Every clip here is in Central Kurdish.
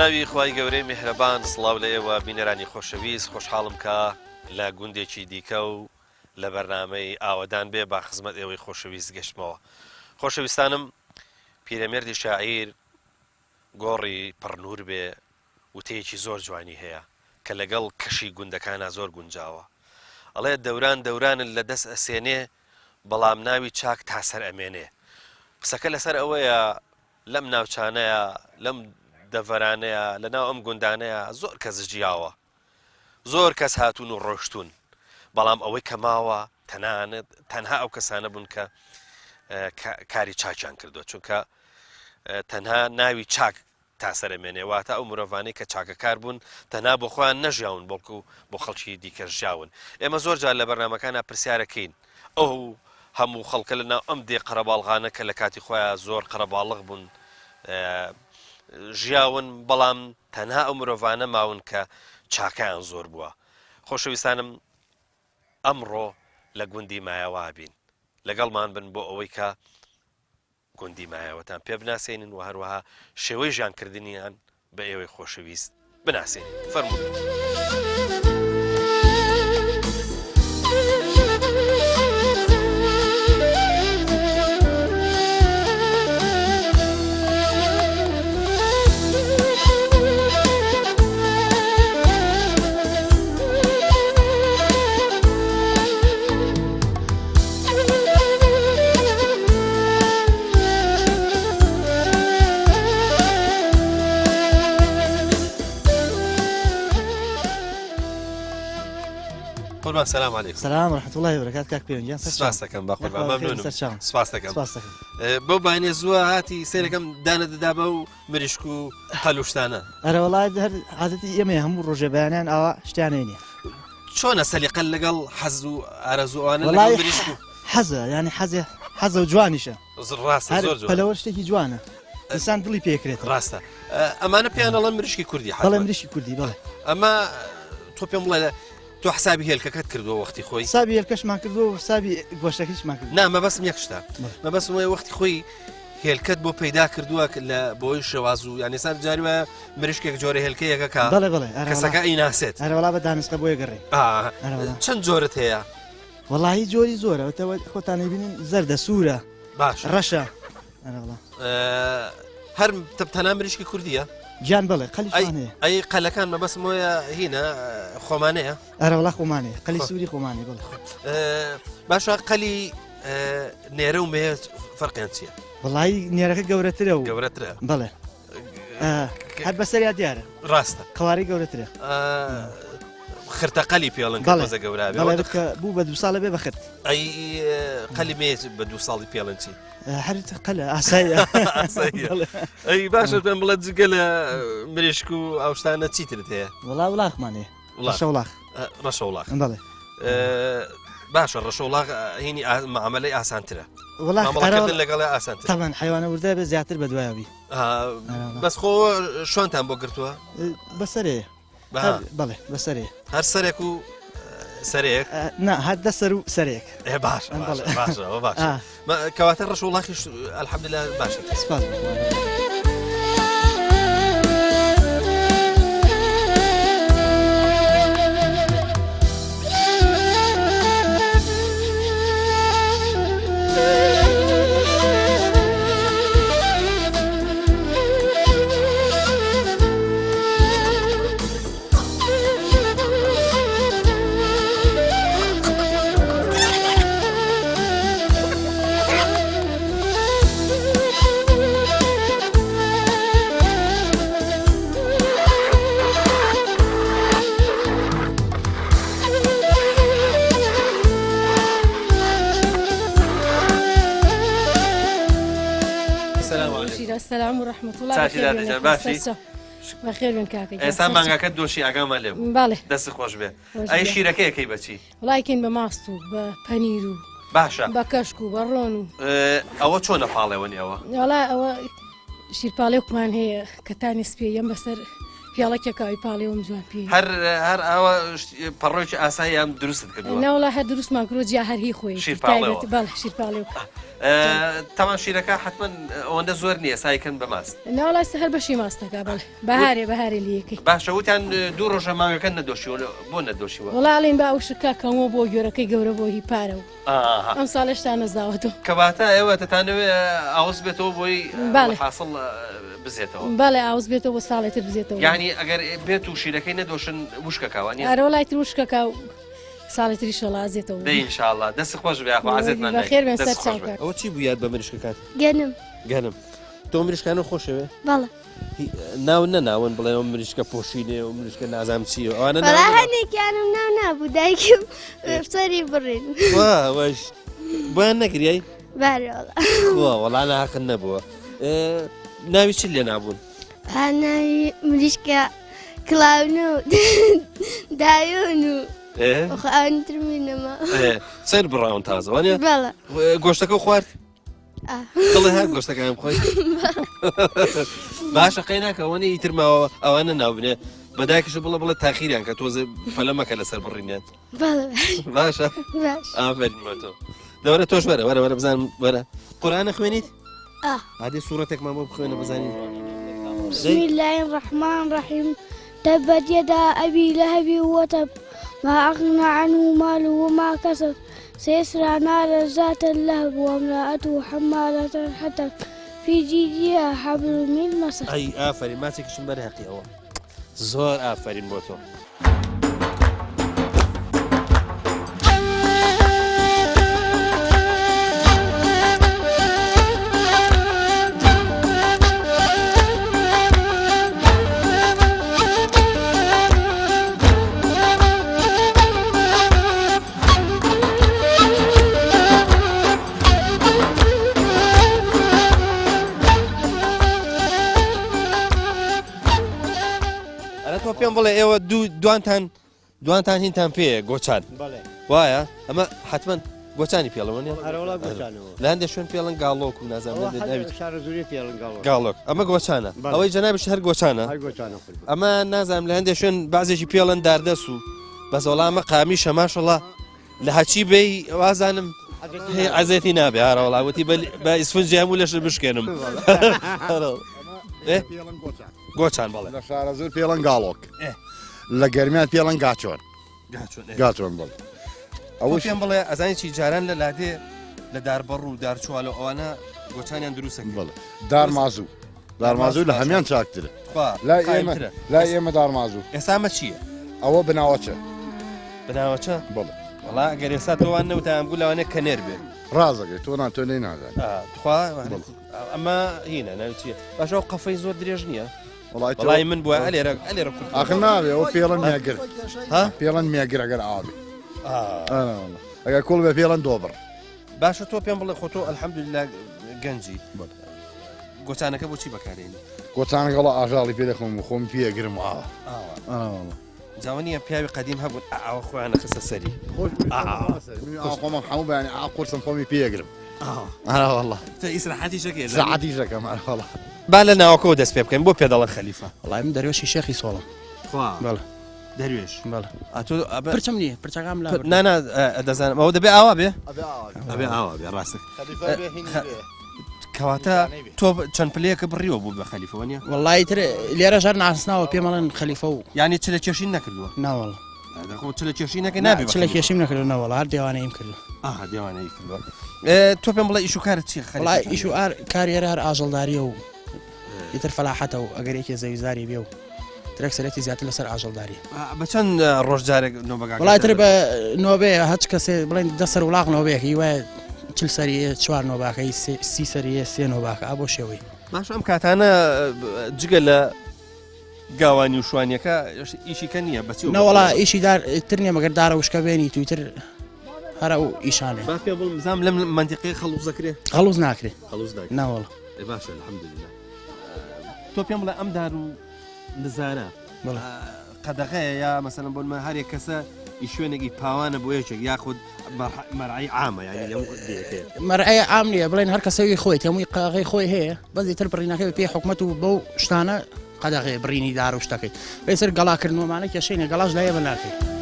بەناوی خوای گەورەی میهرەبان سڵاو لە ئێوە بینەرانی خۆشەویست خۆشحاڵم کە لە گوندێکی دیکە و لە بەرنامەی ئاوەدان بێ با خزمەت ئێوەی خۆشەویست گەشتمەوە. خۆشەویستانم پیرەمێردی شاعیر گۆڕی پڕنور بێ وتەیەکی زۆر جوانی هەیە کە لەگەڵ کەشی گوندەکانە زۆر گونجاوە. ئەڵێ دەوران دەورانن لە دەست ئەسێنێ بەڵام ناوی چاک تاسەر ئەمێنێ. قسەکە لەسەر ئەوەیە لەم ناوچانەیە لەم دەڤەرانەیە لە ناو ئەم گوندانەیە زۆر کەس جیاوە، زۆر کەس هاتوون و ڕۆشتون، بەڵام ئەوەی کە ماوە تەنها ئەو کەسانە بوون کە کاری چاکیان کردو، چونکە تەنها ناوی چاک تاسەرەمێنێ واتە ئەو مرۆڤانەی کە چاکەکار بوون تەنها بۆ خۆیان نەژیاون بەڵکو بۆ خەڵکی دیکە ژیاون. ئێمە زۆر جار لە بەرنامەکانە پرسیارەکەین ئەو هەموو خەڵکە لەناو ئەم دێ قەرەباڵغانە کە لە کاتی خۆیان زۆر قەرەباڵغ بوون ژیاون، بەڵام تەنها ئەو مرۆڤانە ماون کە چاکیان زۆر بووە. خۆشەویستانم ئەمڕۆ لە گوندی مایەوە بین، لەگەڵمان بن بۆ ئەوەی کە گوندی مایەوەتان پێ بناسێنن و هەروەها شێوەی ژیانکردنیان بە ئێوەی خۆشەویست بناسێنن. فەرمووی. السلام عليكم. السلام ورحمة الله وبركاته. كاك بيون سپاس دەکەم بەخۆ مەمنونم. سپاس دەکەم. بۆ باینێ زووە هاتی سێرەکەم دانە دەدا بە و مریشک و هەلوشتانە. ئەرە وڵای هەر عادەتی ئێمە هەموو ڕۆژێ بەیانیان ئەوە شتیانێ نییە. چۆنە سەلیقە لەگەڵ حەز و ئارەزووانە لەگەڵ مریشک و حەزە ینی حەزە و جوانیشە. ڕاستە زۆر جوان. پەلەوە شتێکی جوانە. ئینسان دڵی پێکرێت. ڕاستە. ئەمانە پێیان دەڵێن مریشکی کوردی. بەڵێ مریشکی کوردی بەڵێ. ئەمە تۆ پێم بڵێ تۆ حسابی هێلکەکەت کردووە وەختی خۆی؟ حسابی هێلکەشمان کردو و حسابی گۆشتەکەشمان کردو. نا مەبەستم یەک شتە. مەبەستم وایە وەختی خۆی هێلکەت بۆ پەیدا کردووە لە بۆی شێواز و یانی سان جاری وایە مریشکێک جۆرە هێلکەیەکە کا کەسەکە ئیناسێت. هەرە وڵا بە دانسکە بۆیە گەڕێ. چەند جۆرت هەیە؟ وەڵاهی جۆری زۆرە خۆتان نەبینن زەردە سوورە باش ڕەشە هەر تەنها مریشکی کوردیە؟ گیان بڵێ قەلیشانەیە. ئەی قەلەکان مەبەستم وایە هینە خۆمانەیە؟ ئەرە وڵا خۆمانەیە قەلی سووری خۆمانی بڵێ. باشە قەلی نێرە و مێ فەرقیان چییە؟ وڵی نێرەکە گەورەترە و گەورەترە بڵێ هەر بەسەریا دیارە ڕاستە قواری گەورەترە خرتە قەلی پێڵن کەزە گەورە بوو بە 2 ساڵە بێ بەخت. ئەی قەلی مێ بە 2 ساڵی پێڵن چی؟ هەر قەلە ئاسایە. ئەی باشە پێم بڵێت جگە لە مریشک و ئەوشتانە چیترت هەیە؟ وڵاخمانێ ڕەشەوڵاخ ڕەشەوڵاخ بڵێ باشە ڕەشەوڵاخ هینی معاملەی ئاسانترە لەگەڵی ئاسانتر تەمان حیوانە وردە بێ زیاتر بە دوایەوی بەس خۆ شوێنتان بۆ گرتووە؟ بەسەرێ بڵێ بەسەرێ هەر سەرێک و سەرێک نا هەر دەسەر و سەرێک باش باشەوە باش کەواتە ڕەشەوڵاخیش ئەلحەمدوللا باشە. سپاس. السلام ورحمة الله باشی بەخێر بن کاکە. ئێستا مانگاکەت دۆشی ئاگامان لێ بوو. باڵێ دەست خۆش بێ. ئەی شیرەکەیەکەی بەچی؟ وڵایکەین بە ماست و بە پەنیر و باشە بە کەشک و بە ڕۆن و ئەوە چۆنە پاڵێوەنی ئەوە؟ وڵا ئەوە شیرپاڵێکمان هەیە کە تانی سپێ یەم بەسەر پیاڵەکێکاوی پاڵێەوەم جوان پێ هەر ئەوە پەڕۆیکی ئاسایی ئەم دروستت کردووە ناوڵا هەر دروستمان کرۆ جیا هەر هی خۆی شیرپاڵێەوە. بەڵ شیرپاڵێ تەمان شیرەکە حتمما ئەوەندە زۆر نییە سایکن بە ماست ناوڵای هەر بەشی ماستەکە بەڵ بەهارێ لیەکەی باشە وتیان دوو ڕۆژە ماوەکە نەدۆشیوە بۆ نەدۆشیوە وڵاڵێن با وشکا کەمەوە بۆ گۆرەکەی گەورە بۆ هی پارەوە ئەم ساڵشتا نەزاوەتەوە کەواتە ئێوە دەتانەوێت ئاوز بێتەوە بۆی بەڵێ. حاصڵ بزێتەوە بەڵێ ئاوز بێتەوە بۆ ساڵێتر بزێتەوە یعنی ئەگەر بێت و شیرەکەی نەدۆشن وشکەکەوانی ئەرەوەڵای تر وشکەکە و ساڵێتری شەڵازێتەوە دەی ئینشاءالله دەست خۆش بێ عزیزمان بەخێر بێن سەر چاوکە ئەوە چی بوو یاد بە مریشکەکات گەنم گەنم تۆ مریشکانە خۆشەوێ بەڵە ناو نەناون بڵێ ئەو مریشکە پۆشینێ و مریشکە نازام چیە ئەوانە بەڵا هەنێکیانم ناو نابوو دایکم سەری بڕێن وەش بۆیان نەگریای بارەوەڵە وەڵانە حەقن نەبووە ناوی چ لێ نابوون هەناوی مریشکە کلااون و دایۆن و خاوەنترمینەمە سەر بڕاون تازەوانە بەڵە گۆشتەکە خوارد دڵێ هات گۆشتەکەم خۆی باشە قەی ناکەوەنە ئیترماوە ئەوانە ناوبنێ بەدایکیش بڵە بڵێ تاخیریان کە تۆزە پەلەمەکە لەسەر بڕینیان بەڵە باشە باش ئافرینمە تۆ لەوەرە تۆش وەرە وەرە بزانم وەرە قورآنە خوێنیت آه. عادی سوورەتێکمان بۆ بخوێنە بزانین بسم الله الرحمن الرحيم تبت يدا أبي لهب وتب ما أغنى عنه ماله وما كسب سيصلى نارا ذات اللهب وامرأته حمالة الحطب في جيدها حبل من مسد ئەی ئافرین ماچێکیشم بەرهەقی ئەوە زۆر ئافرین بۆ تۆ تۆ پێم بڵێ ئێوە دوانتان هینتان پێ گۆچان وایە ئەمە حتمما گۆچانی پێڵەوەنیە لە هەندێک شوێن پێڵن گاڵۆک و نازانێت گاڵۆک ئەمە گۆچانە ئەوەی جەنابش هەر گۆچانە ئەمە نازانم لە هەندێک شوێن بازێکی پێڵەن داردەس و بەسەڵا ئەمە قامی شەماشەڵا لە هەچی بێی وازانم عزێتی نابێ هاڕەوەڵاوەتی بە ئیسفنجی هەموو لەش بشکێنم گۆچان بڵێ لە شارە زۆر پێڵەن گاڵۆک لە گەرمیان پێڵەن گاچۆن گاچۆن بڵ ئەوە پێم بڵێ ئەزانێکی جاران لە لادێ لە داربەڕ و دارچوالە ئەوانە گۆچانیان دروستە بڵ دارمازوو لە هەمیان چاکترە لا ئێمە دارمازوو ئێسامە چییە؟ ئەوە بناوەچە بناوەچە؟ بڵ وڵا ئەگەر ئێستا تۆوان نەوتیان بوو لەوانێ کەنێر بێ ڕازەکەی تۆ تۆ لێ نازان ئەمە هینە ناوی چییە؟ باشەوە قەفەی زۆر درێژ نییە؟ وڵای من بووە ئەلێرە ئاخ نابێ ئەوە پێڵەن میاگر پێڵەن میاگر ئەگەر ئاوی ئەگەر کوڵ بێ پێڵەن دۆبڕ باشە تۆ پێم بڵێ خۆ تۆ ئەلحەمدولیلا گەنجی گۆچانەکە بۆچی بەکارێنی؟ گۆچانەکەڵە ئاژاڵی پێ دەخۆم و خۆم پێگرم ئاوە جاوانیە پیاوی قەدیم هەبوون ئاوە خۆیانە خستە سەری خۆمە هەموو بەیانی قورسم خۆمی پێگرم والله ئیسراحەتی شەکێ سعاتی شەکەم والله با لە ناوەکەەوە دەست پێ بکەین بۆ پێدەڵەن خەلیفە وڵای من دەروێشی شێخی سۆڵم بەڵێ دەروێش پرچەم نییە پرچەکەم لا نانا دەزانم ئەوە دەبێ ئاوا بێ ئەبێ ئاوا بێ ڕاستە کەواتە تۆ چەند پلەیەکە بڕیوە بوو بە خەلیفەوە نیە وڵی تر لێرە ژەر ناسناوە پێمەڵێن خەلیفە و یانی چ لە کێشین نەکردووە ناوەڵ چ لە کێشینەکە نابێ چ لە کێشیم نەکردنەوە هەر دێوانەیم کردو دێوانەی کردووە تۆ پێم بڵێ ئیش و کارت چی وڵای ئیش و کارێرە هەر ئاژەڵداریە و ئیتر فەلاحەتە و ئەگەرێکی زەویزاری بێ و ترەکسەرەتی زیاتر لەسەر ئاژەڵداری بە چەند ڕۆژجارێک نۆبگا وڵای تر بە نۆبێ هەچ کەسێ بڵێن دەسەر وڵاق نۆبەیەکی وایە چل سەریە چوار نۆباکەی سی سەریە سێ نۆباکە بۆ شێوەی باش ئەم کاتانە جگە لە گاوانی و شوانیەکە ئیشیکە نییە بەچ نەوەڵا ئیشی تر نیە مەگەر دارە وشکە بێنی تویتر هەرە و ئیشانێ پێ بڵم لەم منتیقی خەڵوز دەکرێت هەڵوز ناکرێت ناوەڵە باشە الحەمدولله تۆ پێم بڵێ ئەم دار و نزارە قەدەغەیە یا مەسەلەن بۆ هەر یەک کەسە شوێنێکی پاوانە بۆ یەکێک یاخود مەرعی عامە یعنی مەرعەیە عام نییە بڵێن هەر کەسەوی خۆیت هەمووی قاغی خۆی هەیە بەزی تر بڕینەکەی پێ حکومەت و بەو شتانە قەدەغێ بڕینی دار و شتەکەی بەسەر گەڵاکردنەوەمانە کێشەینە گەڵاش لایە بەناکەی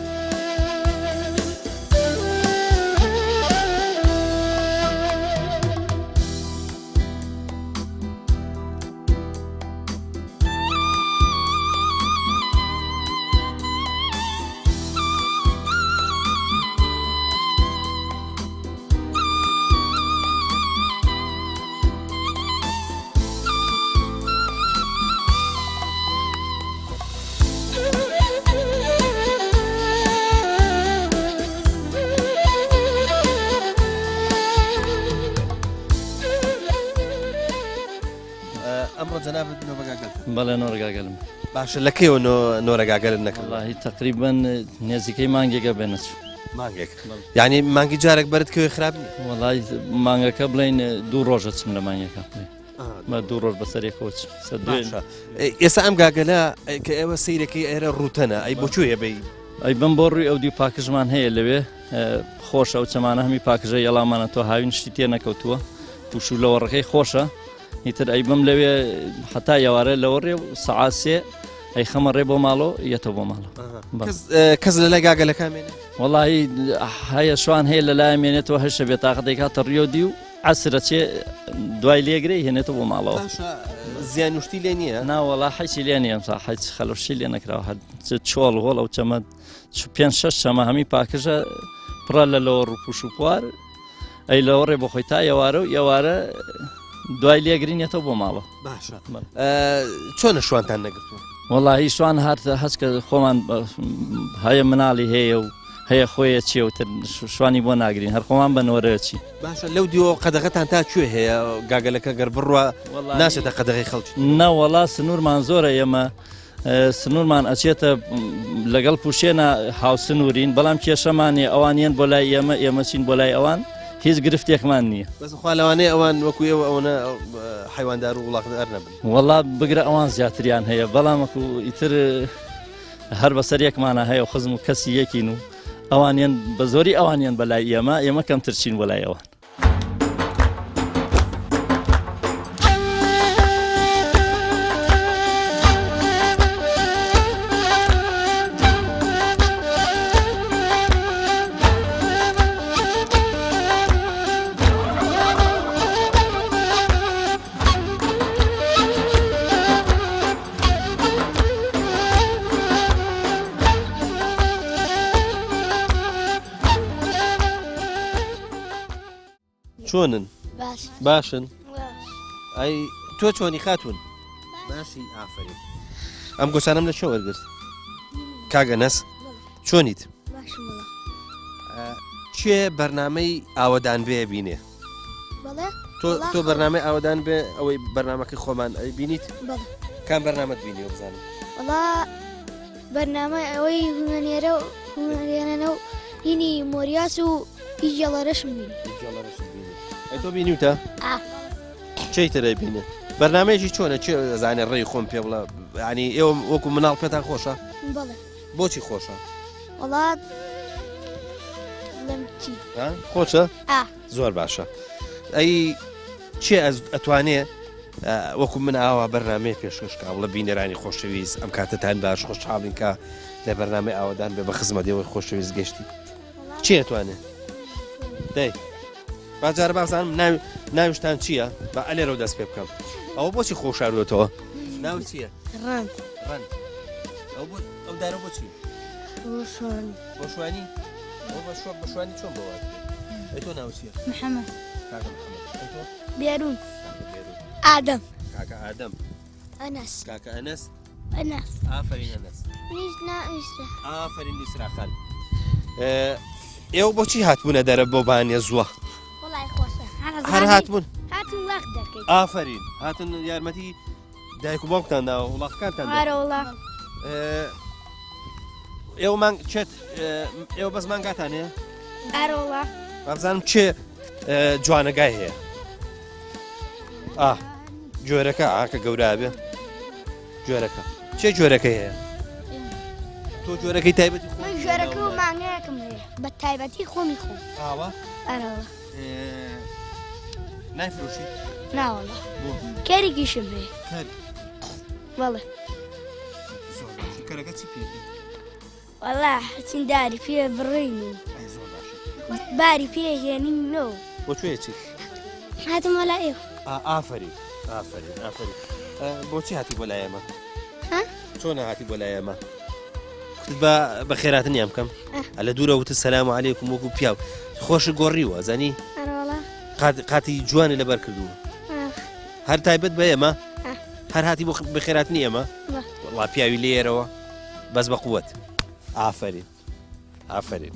ئەمڕۆ جەنابەت نۆبەگاگەل بەڵێ نۆڕگاگەلم باشە لە کێوە نۆرەگاگەلت نەکرد والله تقریبان نێزیکەی مانگێکە بێنەچ مانگێک یعنی مانگی جارێک بەرت کەوێ خراپ نیە وڵی مانگەکە بڵین 2 ڕۆژە چم لە مانگەکە بە 2 ڕۆژ بەسەرێکۆچ ئێستا ئەم گاگەلە کە ئێوە سیرەکەی ئێرە ڕوتەنە ئەی بۆچوویە بی ئەی بم بۆ ڕووی ئەو دی پاکژمان هەیە لەوێ خۆشە ئەو چەمانە هەمی پاکژە یەڵامانە تۆ هاوین شتی تێ نەکەوتووە تووش و لەوەڕەکەی خۆشە هیتر ئەی بم لەوێ حتا یاوارە لەوە ڕێ سەعاسێ ئەی خەمە ڕێ بۆ ماڵۆ یەتە بۆ ماڵە کەس لە لای گاگەلەکانمێنێ وڵی هەیە شوان هەیە لە لای مێنێتەوە هەشە بێتاقە دەیکاتە ڕیۆدی و عسرە چێ دوای لێگرەی هێنێتەوە بۆ ماڵەوە زیان وشتی لێ نییە ناوەڵا حیچی لێ نیە ئەمسا حیچ خەلوشی لێ نەکراوە چۆڵ هۆڵ ئەو چەمە 5-6 چەمە هەمی پاکژە پڕە لە لەوە ڕووپوش و پوار ئەی لەوە ڕێ بۆ خۆی تا یەوارە و یەوارە دوای لێگرینێتەوە بۆ ماڵە باشە چۆنە شوانتان نەگرتووە وڵی شوان هاتە هەچکە خۆمان هەیە مناڵی هەیە و هەیە خۆیە چێوتر شوانی بۆ ناگرین هەر خۆمان بە نۆرەچی باشە لەو دیوە قەدەغەتان تا کوێ هەیە گاگەلەکە گەر بڕوە ناچێتە قەدەغی خەڵکی نەوەڵا سنوورمان زۆرە ئێمە سنوورمان ئەچێتە لەگەڵ پوشێنە هاوسنوورین بەڵام کێشەمانێ ئەوانیان بۆ لای ئێمە ئێمە چین بۆ لای ئەوان هیچ گرفتێکمان نییە بەسخوا لەوانەیە ئەوان وەکو ئێوە ئەوە حیواندار و وڵاتدار نەبن وەڵا بگرە ئەوان زیاتریان هەیە بەڵامەکو ئیتر هەر بەسەرێکمانە هەیە و خزم و کەسی یەکین و ئەوانیان بە زۆری ئەوانیان بەلای ئێمە کەم ترچین بۆ لای ئەوان چۆنن باش باشن باش ئەی تۆ چۆنی خاتون باشی ئافرین ئەم گۆچانم لە چۆ وەرگرت کاگەنەس چۆنیت باش وڵا چێ بەرنامەی ئاوەدان بێ بینێ بەڵێ تۆ بەرنامەی ئاوەدان بێ ئەوەی بەرنامەکەی خۆمان ئەی بینیت بەڵێ کام بەرنامەت بینی بزانم وڵا بەرنامە ئەوەی هوێنێرە و هوێنێنە و هینی مۆریاس و هیچ جەڵەرەشم بینی ئەی تۆ بینیوتە چی ترەی بینێ بەرنامەیەکی چۆنە چێ زانێ ڕێی خۆم پێ بڵە ینی ئێوە وەکو مناڵ پێتان خۆشە بەڵێ بۆچی خۆشە وڵات لەم چی خۆشە زۆر باشە ئەی چێ ئەتوانێ وەکو من ئاوا بەرنامەیە پێشکەشکا بڵە بینەرانی خۆشەویست ئەم کاتتان باش خۆشحاڵین کە لە بەرنامەی ئاوادان بێ بە خزمەتەوەی خۆشەویست گەشتی چی ئەتوانێ دەی باجارە بازانم ناویشتان چییە بە ئەلێرە دەست پێ بکەم ئەوە بۆچی خۆشاروێتەوە ناو چییە ڕەند ئەو دارە بۆچی ڕۆشۆن بۆ شوانی ئەو بە شوانی چۆن بەوە ئەی تۆ ناو چییە محەممەد کاکە محەممەد ئەی تۆ بێرون ئادەم کاکە ئادەم ئەنەس کاکە ئەنەس ئەنەس ئافرین ئەنەس منیش نائیسرە ئافرین دیسراخان ئێوە بۆچی هاتبوونە دەرە بۆ بانیە زووە وڵای خۆشە هەر هاتبوون هاتون وەخت دەکەیت ئافرین هاتن یارمەتی دایک و باوکتان داوە وڵاتەکانتان ئارە وڵا ئێوە مانگ چێت ئێوە بەس مانگاتانەیە ئارە وڵا بابزانم چێ جوانەگای هەیە جۆرەکە ئاکە گەورابێ جۆرەکە چێ جۆرەکەی هەیە تۆ جۆرەکەی تایبەتی من ژێرەکە و مانگەیەکم هەیە بە تایبەتی خۆمی خۆم ئاوە ئارە وڵا نایفرۆشی ناوەڵا کەرێکیشم هەیە کەر بەڵێ کەرەکە چی پێ والله حچین داری پێ بڕین باری پێهێنینەوە بۆکوێ چی هاتم وەلا ئێوە ئافرین ئافرین ئافرین بۆچی هاتی بۆ لای ئێمە چۆن هاتی بۆ لای ئێمە بە خێراتن یام بکەم لە دوورە وتت سەلام عەلەیکوم وەکو پیاو خۆش گۆڕیوە زانی قاتی جوانی لەبەر کردووە هەر تایبەت بە ئێمە هەر هاتی بە خێراتنی ئێمە وڵا پیاوی لێرەوە بەس بە قووەت ئافرین ئافرین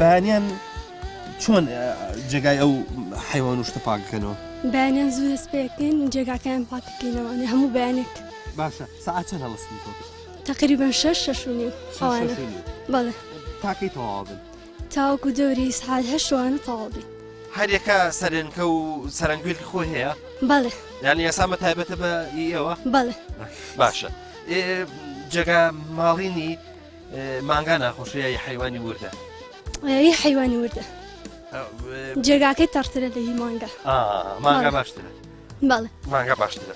بەیانیان چۆن جێگای ئەو حیوان و شتە پاکەکەنەوە بەیانیان زوو دەست پێکەین جێگاکەیان پاک بکەینەوە هەموو بەیانێک باشە سەعات چەند هەڵستنی تۆ تقریبا 6 و نیم ئەوانە بەڵێ تاکەی تەواوبن تاوەکو دەوری سعات 8 وانە تەواوبی هەر یەکە سەرێنکە و سەرنگوێلکی خۆی هەیە بەڵێ یانی ئەسامە تایبەتە بە ئەوە بەڵێ باشە جێگا ماڵینی مانگا ناخۆشیە حیوانی وردە هی حیوانی وردە جێگاکەی تەرترە لە هی مانگا مانگا باشترە بەڵێ مانگا باشترە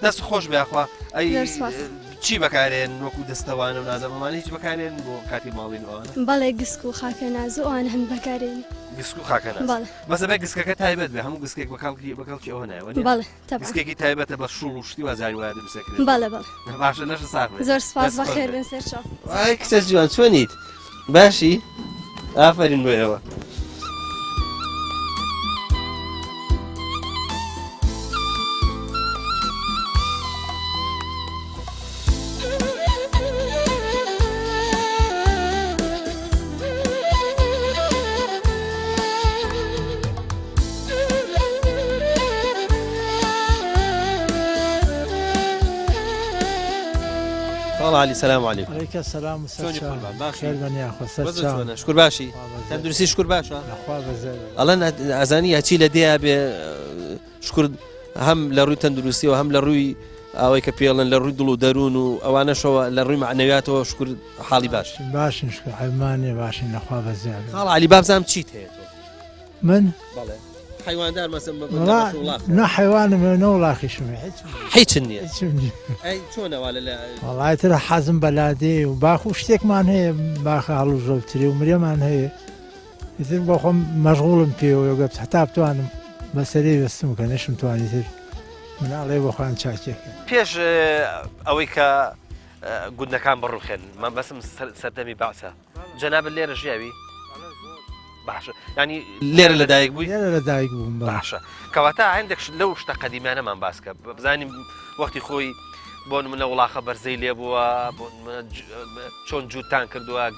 دەست خۆش بێخوا ئەی چی بەکارێن وەکو دەستەوانە و نازەمەمانە هیچ بەکارێن بۆ کاتی ماڵینەوەوانە بەڵێ گسک و خاکە نازوو ئەوانە هەم بەکارێنی گسک و خاکە ناز بەڵێ بەسە بە گسکەکە تایبەت بێ هەموو گسکێک بەکەڵکی ئەوە نایوە بەڵێ تەبع گسکێکی تایبەتە بە شوڵ و شتی وازاری وایە دەبسەکرێت بەڵێ بەڵێ باشە نەشە ساغ زۆر سپاس بەخێر بێن سێر چاو وای کچە جوان چۆنیت باشی ئافرین بۆ ئێوە علي السلام عليكم. عليك السلام شلونك قربان؟ باشي. خير من ياخذ سلام. شكر باشي. تندرسي شكر باشا. اخوا بزاف. الله ازاني هاتي لديها شكر هم لروي تندرسي وهم لروي اوي كبيلن لروي دلو دارون وانا شو لروي معنويات وشكر حالي باش. باش نشكر حيماني باش اخوا بزاف. خال علي باب زام تشيت هي. من؟ بله. حيوان دار مثلا لا حيوان من ولا خشمي حيت النية اي شلون ولا والله ترى حازم بلادي وباخو شتيك مان هي باخو على زوجتي ومريم مان هي يصير باخو مشغول فيه ويوقف حتى بتوان مسألة بس ممكن ايش متواني يصير من عليه باخو عن شاكيك فيش اويك قلنا كان بروخين ما بس سردمي بعثه جناب اللي رجعي باشا يعني ليرة لدايق بوي ليرة لدايق بوي باشا كواتا عندك لو شتا قديمة أنا ما باسكا بزاني وقتي خوي بون من ولا خبر زي لي بوا بون شون جوتان كردوا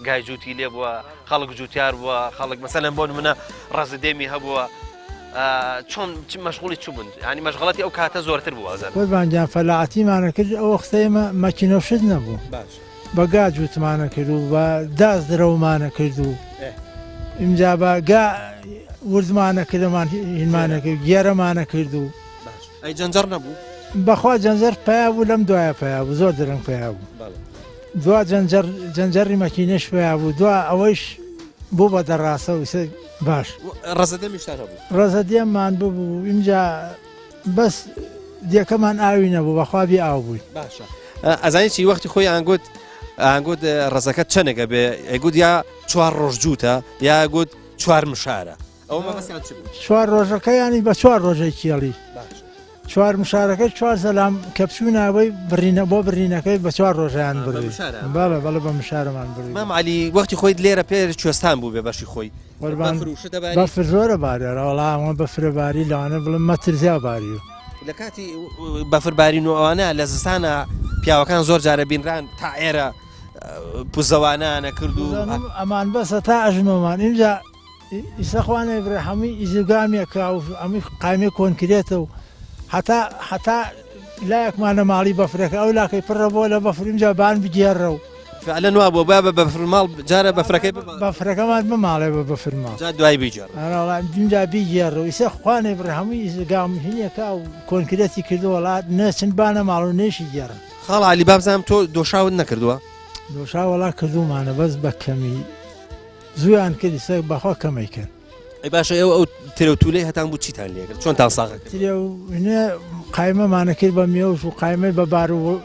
جاي جوتي لي بوا خلق جوتيار بوا خلق مثلا بون من راس ديمي هبوا شون مشغولي شو بند يعني مشغلتي أو كهتا زور تربوا زين قربان جان فلاعتي معنا كل وقتي ما كنا وشدنا بو باشا بقى جوت معنا كردو داز درو معنا كردو امجا با ورد معنا كده معنا كده جيره معنا كردو اي جنجر نبو بخوا جنجر بيابو لم دوايا بيابو زور درن بيابو دوا جنجر ماكينش بيابو دوا اويش بوبا دراسه ويس باش رصدي مش تربو رصدي مان بوبو امجا بس دي كمان اوينا بو بخوا بي اوبو باشا ازاني شي وقت خويا انقود رزكات شنقه بيقول يا چوار روز جوتا يا يقول چوار مشاره او ما بس چوار روز يعني بچوار روز كيالي چوار مشاركه چوار سلام كبسونا وي برينا بو برينا كي بچوار روز يعني بري بلا بمشاره من بري مام علي وقت خوي ليره بير چوستان بو باشي خوي بفر زوره باري والله ما بفر باري لانا بلا متر زي باريو لكاتي بفر باري نو انا لزستانا پیاوەکان زۆر جارە بینران تا ئێرە پوزەوانانە کردو ئەمان بەسە تا ئەژنۆمان اینجا ئیسەخوانە ئیبراهیمی ئیزوگامێکە و ئەمی قایمێ کۆن کرێتە و حتا لایەکمانە ماڵی بەفرەکە ئەو لاکەی پڕە بۆ لە بەفریم جا بان بگێڕە و فعلا وا بۆ با بە بەفرماڵ جارە بەفرەکەی بەفرەکەمان بماڵێ بە بەفرماڵ جا دوای بیجار جا بیگێڕە و ئیسە خوانێ بڕ هەمووی گامهینێکە و کۆنکرێتی کردو وڵات نەچن بانە ماڵ و نێشی گێڕن خاڵ علی بابزانم تۆ دۆشاوت نەکردووە دۆشا وڵا کردومانە بەس بە کەمی زویان کردی سە بەخوا کەمەیکرد ئەی باشە ئێوە ئەو ترەوتولەی هەتان بوو چیتان لێکرد چۆن تا ساغەکرد ترێ قایمەمانە کرد بە مێوش و قایمەی بەبار و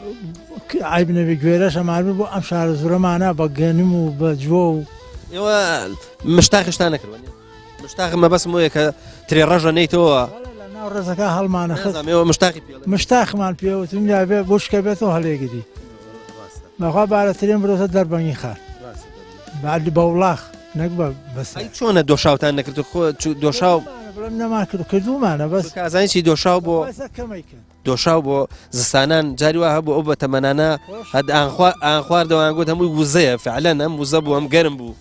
عیبنەبی گوێرەش ئەمانبوو بۆ ئەم شارە زورەمانە بە گەنم و بە جوۆ و ئێوە مشتاقشتان نەکردوە مشتاق مەبەسم وەیە کە ترێ ڕەژە نەیتەوە لە ناو ڕێزەکە هەڵمانە خست ئێوە مشتاقی پێڵێ مشتاقمان پێوتم یا بێ بۆشکە بێتەوە هەڵێگری بەخوا بارەترێن برۆتە دەربەنگی خار بعد بە وڵاخ نەک بە بەس ئەی چۆنە دۆشاوتان نەکرد خۆ دۆشاو بڵم نەمان کردومانە بەس کازانیی دۆشاو بۆ دۆشاو بۆ زستانان جاری وە هەبوو ئەو بە تەمەنانە هەد ئان خواردەوەیان گوت هەمووی وزەیە فعلەن ئەم وزە بوو ئەم گەرم بوو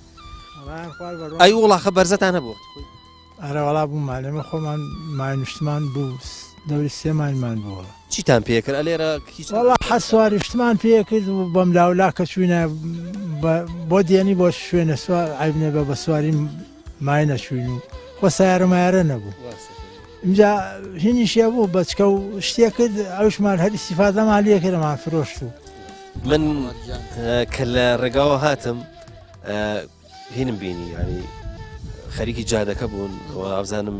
ئەی وڵاخە بەرزەتان هەبوو ئەرەوەڵا بوومانێمە خۆمان مانیشتمان بوو دەوری سێمانمان بووە چیتان پێکرد ئەلێرە وڵا حەسواریشتمان پێکرد و بەم لاولا کە چوینە بۆ دێنی بۆ شوێنە سوار عیبنێ بە بە سواری مای نەچوین و خۆ سیارەمایارە نەبوو اینجا هینیشیە بوو بەچکە و شتێک کرد ئەوشمان هەری سیفادەمان لێکردەمان فرۆشت و من کە لە ڕێگاوە هاتم هینم بینی ینی خەریکی جادەکە بوون ئەوزانم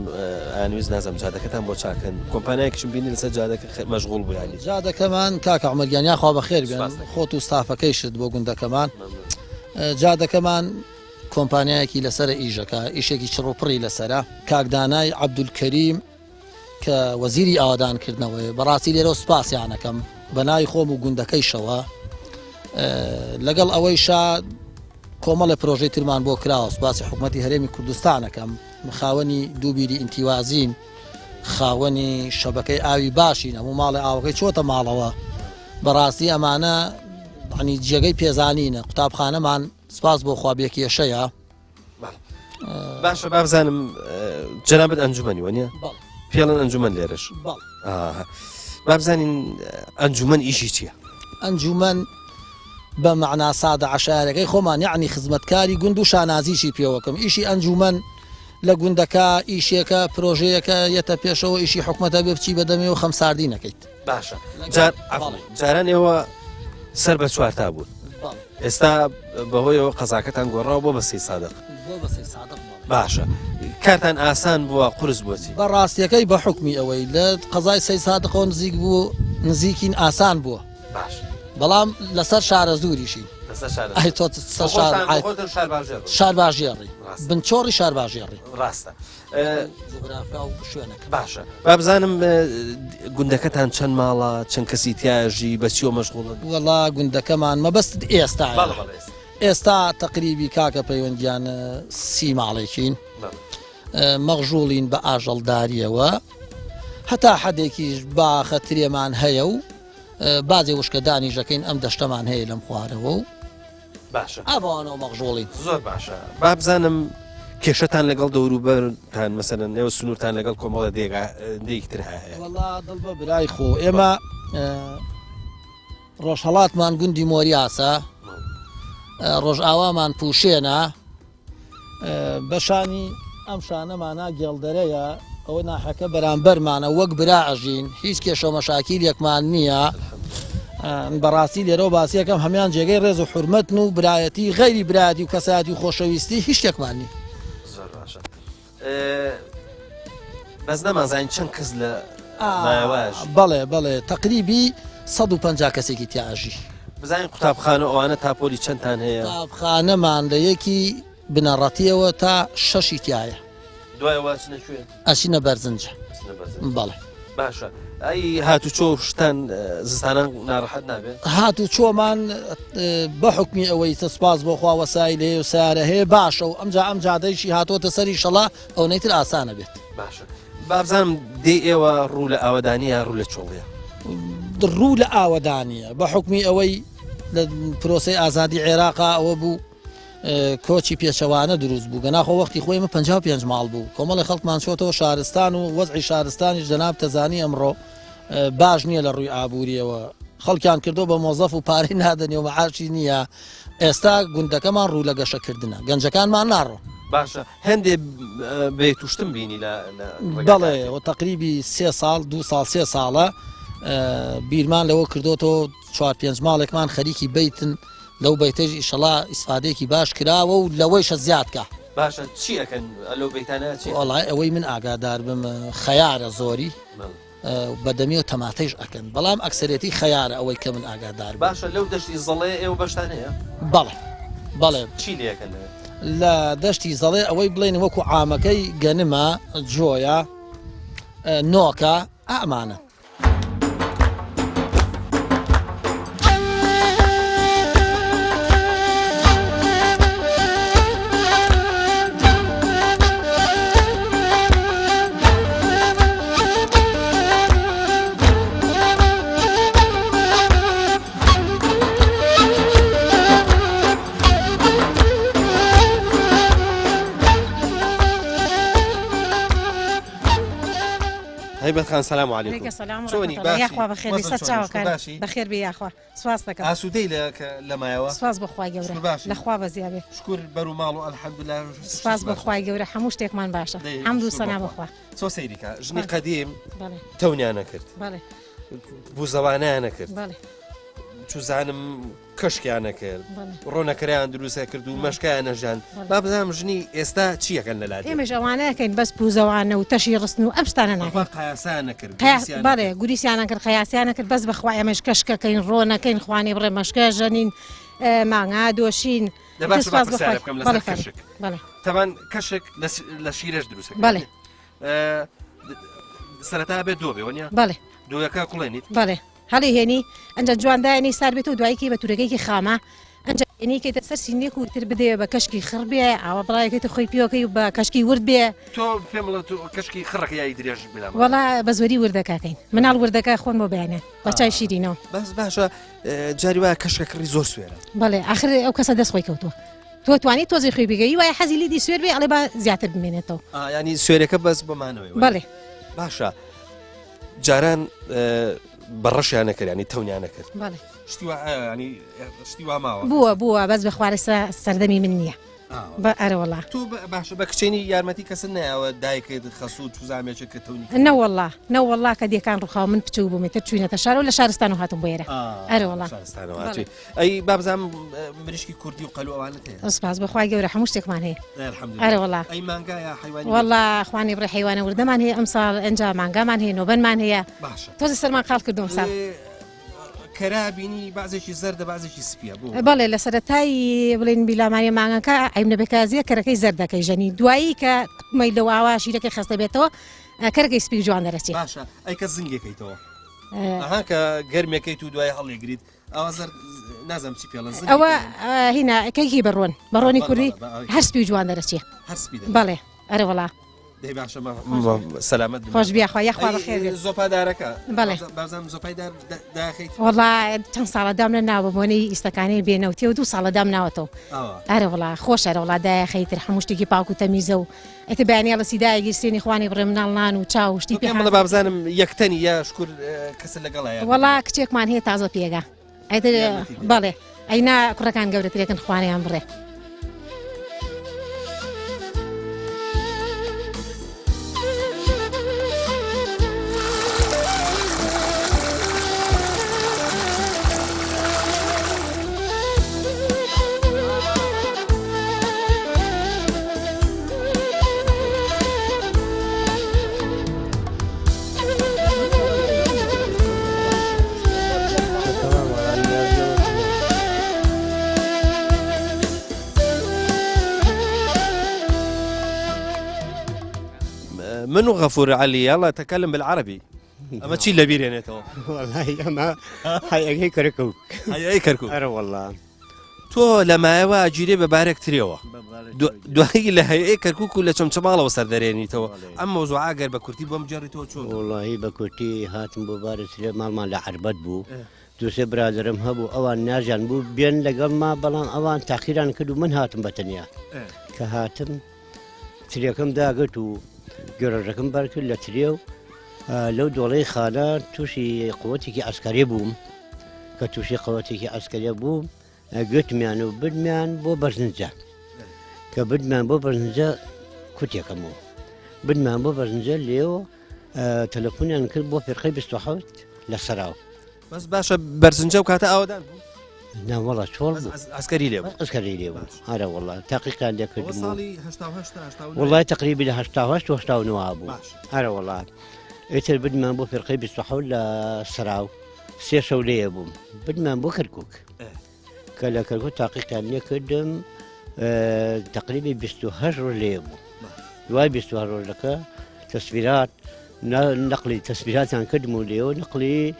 ئانویز نازم جادەکەتان بۆ چاکەن کۆمپانیایەکیشم بینی لەسەر جادەکە مەشغوڵ بوو ینی جادەکەمان کاکە عومەرگیان خوا بەخێر بێن خۆت و ستافەکەیشت بۆ گوندەکەمان جادەکەمان کۆمپانیایەکی لەسەر ئیژەکە ئیشێکی چڕوپڕی لەسرە کاکدانای عەبدولکەریم کە وەزیری ئاوادانکردنەوەی بەڕاستی لێرە سوپاسیانەکەم بە ناوی خۆم و گوندەکەیشەوە لەگەڵ ئەوەی شاد کۆمەڵە پرۆژەی ترمان بۆ کراوە سوپاسی حکوومەتی هەرێمی کوردستانەکەم خاوەنی دووبیری ئینتیوازین خاوەنی شەبەکەی ئاوی باشین هەموو ماڵی ئاوەکەی چۆتە ماڵەوە بەڕاستی ئەمانە عنی جێگەی پێزانینە قوتابخانەمان سپاس بۆ خوابیەکێشەیە باشە بابزانم جەنابەت ئەنجومەنی وەنیە پێڵەن ئەنجومەن لێرەش بابزانین ئەنجومەن ئیشی چییە؟ ئەنجومەن بە معنا سادە عشارەکەی خۆمان یعنی خزمەتکاری گوند و شانازیشی پێوەکەم ئیشی ئەنجومەن لە گوندەکە ئیشێکە پرۆژەیەکە یەتە پێشەوە ئیشی حکوومەتە بێ بچی بەدەمێ و خەمساردی نەکەیت باشە جاران ئێوە سەر بە چوارتا بوون ئێستا بەهۆیەوە قەزاکەتان گۆڕاوە بۆ بە سێ سادق باشە کارتان ئاسان بووە قورس بۆچی بەڕاستیەکەی بە حکمی ئەوەی لە قەزای سەی سادقەوە نزیک بوو نزیکین ئاسان بووە باش بەڵام لەسەر شارە زووریشین شار باژێڕی بنچۆڕی شار باژێڕی ڕاستە شوێنەکە باشە بابزانم گوندەکەتان چەند ماڵە چەند کەسی تیاژی بەچیۆ مەشغوڵن وەڵا گوندەکەمان مەبەست ئێستا ئێستا تقریبی کاکە پەیوەندیان سی ماڵێکین مەغژوڵین بە ئاژەڵداریەوە هەتا حەدێکیش باخەترێمان هەیە و بازێ وشکە دانیژەکەین ئەم دەشتەمان هەیە لەم خوارەوە و باشە ئەوانەوە مەغژۆڵین زۆر باشە بابزانم کێشەتان لەگەڵ دەوروبەرتان مەسەرەن نێوە سنوورتان لەگەڵ کۆمەڵە دێکتر هەیە وەڵا دڵ بە برای خۆ ئێمە ڕۆژهەڵاتمان گوندی مۆریاسە ڕۆژ ئاوامان پوشێنە بەشانی ئەم شانەمانە گێڵدەرەیە ئەوە ناحەکە بەرامبەرمانە وەک برا ئەژین هیچ کێشە مەشاکیلێکمان نییە بەڕاستی لێرە و باسیەکەم هەمان جێگەی ڕێز و حرمەتن و برایەتی غەیری برایەتی و کەسایەتی و خۆشەویستی هیچ شتێکمان نی زۆر باشە بەس نەمانزانین چەند کەس لە مایەواژ بەڵێ تقریبی 150 کەسێکی تیاژی بزانین قوتابخانە ئەوانە تاپۆلی چەندتان هەیە قوتابخانەمان لە یەکی بنەڕەتیەوە تا 6 تایە دوایەوە چنەکوێن ئەچینە بەرزنجە بەڵێ باشە ئەی هاتوچۆ شتان زستانان ناڕەحەت نابێت هاتو چۆمان بە حکمی ئەوەی سپاس بۆ خوا وەسایل هەیە و سارە هەیە باشە و ئەم جادەیشی هاتۆتە سەری شەڵا ئەو نەیتر ئاسانە بێت باشە بابزانم دێ ئێوە ڕوو لە ئاوەدانیە ڕوو لە چۆڵەیە ڕوو لە ئاوەدانیە بە حکمی ئەوەی لە پرۆسی ئازادی عێراقا ئەوە بوو کۆچی پێچەوانە دروست بوو گەناخۆ وەختی خۆی من 55 ماڵ بوو کۆمەڵی خەڵکمان چۆتەوە شارستان و وەزعی شارستانی جەناب تەزانی ئەمڕۆ باش نییە لە ڕووی ئابوووریەوە خەڵکیان کردو بە مۆزەف و پارەی نادەنیەوە مەعاشی نییە ئێستا گوندەکەمان ڕوو لە گەشەکردنە گەنجەکانمان ناڕۆ باشە هەندێک بێ توشتم بینی بەڵێ و تقریبی 3 ساڵ 2 ساڵ 3 ساڵە بیرمان لەوە کردوەوە 4-5 ماڵێکمان خەریکی بیتن لەو بیتەژی ئیشەڵا ئیسفادێکی باش کراوە و لەوەیشە زیادکە باشە چی ئەەکەن ئەلو بیتانە وڵای ئەوەی من ئاگادار بم خەیارە زۆری بەدەمی و تەماتەیش ئەکەن بەڵام ئەکسەرەتی خەیارە ئەوەی کە من ئاگادار باشە لەو دەشتی زەڵێ ئێوە بەشتانەیە بەڵێ چی لەکەن لە دەشتی زەڵێ ئەوەی بڵێن وەکو عامەکەی گەنمە جۆیە نۆکە ئامانە هەیبەت خان سەلام عەلەیکوم چۆنی یاخوا بەخێر بیست چاوەکان بەخێر بێ یاخوا سواس دەکەم ئاسوودەی لە مایەوە سواس بەخوای گەورە لەخوا بەزیابێ شکر بەر و ماڵ و ئەلحەمدوللا سواس بەخوای گەورە هەموو شتێکمان باشە حەمد و سەنا بەخوا چۆ سەیریکە ژنی قەدیم تەونیانە کرد بوو زەوانیانە کرد چوزانم کەشکیانە کرد ڕۆنەکەریان دروستە کرد و مەشکیانەژان با بزانم ژنی ئێستا چیەکەن لەلای ئێمەش ئەوانەکەین بەس پوزەوانە و تەشی ڕستن و ئەم شتانە ناکەن قایاسانە کرد بەڵێ گوریسیانە کرد خەیاسیانە کرد بەس بەخوا ئێمەش کەشکەکەین ڕۆنەکەین خوانی بڕێ مەشکە ژەنین ماڭا دۆشین تەوان کەشک لە شیرەش دروستە بەڵێ سەرەتا بێت دۆ بێ بەڵێ دۆیەکە کوڵێنیت بەڵێ هەڵی هێنی ئەنجە جواندایانی سار بێت و دوایکی بە تورەکەیکی خامە ئەنجە هێنیکەیتە سەر سینێک و تر بدێ بە کەشکی خڕ بێ ئاوە بڵایەکەیتە خۆی پیۆکەی و بە کەشکی ورد بێ تۆ پێم بڵێ کەشکی خڕەکەی درێژ بێ وەڵا بە زۆری وردەکەکەین مناڵ وردەکە خۆن بۆ بەیانێ بە چای شیرینەوە بەس باشە جاری وایە کەشکە کڕی زۆر سوێرە بەڵێ آخر ئەو کەسە دەست خۆی کەوتووە تۆ توانی تۆزی خۆی بگەی وایە حەزی لیدی سوێر بێ ئەڵێ بە زیاتر بمێنێتەوە ینی سوێرەکە بەس بمانەوەی بەڵێ باشە جاران بەڕەشیانە کرد ینی تەونیانە کرد شتی وا ماوە بووە بەس بە خوارە سەردەمی من نییە ئەرەوەڵا تۆ باشە بە کچێنی یارمەتی کەس نایەوە دایکت خەسوود توزامێکە کە تەونی نەوەڵا کە دیەکان ڕووخاو من پچوو بوومێتە چوینەتە شار و لە شارستان و هاتم بۆ ئێرە ئەرەوەڵا ئەی بابزانام مریشکی کوردی و قەلووانت سپاس بەخوای گەورە هەموو شتێکمان هەیە ئەرەوەڵا ئەی مانگایە حیوانی وەڵا خوانی بڕێ حیوانە وردەمان هەیە ئەم ساڵ ئەنج مانگامان هەیە نۆبەنمان هەیە تۆزی سەرمان قاڵ کردوم ساڵ کەرابینی بازێکی زەردە بازێکی سپیە بەڵێ لە سەرەتایی بڵێن بیلامانی مانگەکە ئەیمنە بێکازیە کەرەکەی زەردەکەی ژەنی دوایی کە مەی لەو ئاوا شیرەکەی خستە بێتەوە کەرەکەی سپی جوان دەرەچێت باشە ئەیکە زنگێکیتەوە ئەها کە گەرمێکەیت و دوای هەڵێگریت ئەوە زەر نازم چی پێڵە ئەوە هینا کەیکی بەڕۆنی کوردی هەر سپی جوان دەرەچێ بەڵێ ئەرەوەڵا سەلامەت خۆش بیاخوا یاخوا بەخێر زۆپادارەکە بەڵێ بازم زۆپای داخیت وەڵا چەند ساڵەدام لە ناوبوونی ئیسەکانی بێنەوتی و 2 ساڵەدام ناوەتەوە ئەرەوەڵا خۆش ئەرەوەڵا دایەخەیتر هەموو شتێکی پاک و تەمیزە و ئەتە بەیانیا لە سیدایەکی سێنی خوانی بڕێ مناڵان و چاو شتی پێم بڵێ بابزانم یەکتەنی یا شکر کەس لەگەڵایە وەڵا کچێکمان هەیە تازە پێگا ئەتر بەڵێ ئەینا کوڕەکان گەورەترێکن خوانیان بڕێ من وغفور علي يلا تكلم بالعربي اما تشيل لبير يعني تو والله اما هاي كركوك هاي كركوك ارى والله تو لما يوا جيري ببارك تريوا دوهي لها هي كركوك ولا شمشماله وسردريني تو اما وزعا غير بكرتي بمجري تو شو والله بكرتي هاتم ببارك مال لعربت بو دوسه برادرم هبو اوان ناجان بو بين لقل ما بلان اوان تاخيرا كدو من هاتم بتنيا كهاتم تريكم داغتو جرى رقم بارك لا تريو لەو دۆڵەی خانە تووشی قووەتێکی ئەسکەری بووم کە تووشی قووەتێکی ئەسکەریە بووم گوتمیان و بدمیان بۆ بەرزنجە کە بدمیان بۆ بەرزنجە کوتێکەمەوە بدمیان بۆ بەرزنجە لێەوە تەلەفۆنیان کرد بۆ فێرقەی 27 لە سەراو بەس باشە بەرزنجە و کاتە ئاوادان بوو ناوەڵە چۆڵ ئەسکەری لێ ئەسکەری لێ بوو هەرە وڵات تاقیقان لێکردم ساڵی وڵای تقریبی لە 1970 بوو هەرە وڵات ئیتر بدمان بۆ فێرقەی 27 لە سەراو سێ شەو لێیە بووم بدمان بۆ کەرکووک کە لە کەرکووک تاقیقان لێ کردم تقریبی 28 ڕۆژ لێ بوو دوای 28 ڕۆژەکە تەسبیرات نقلی تەسبیراتیان کردم و لێەوە نقلی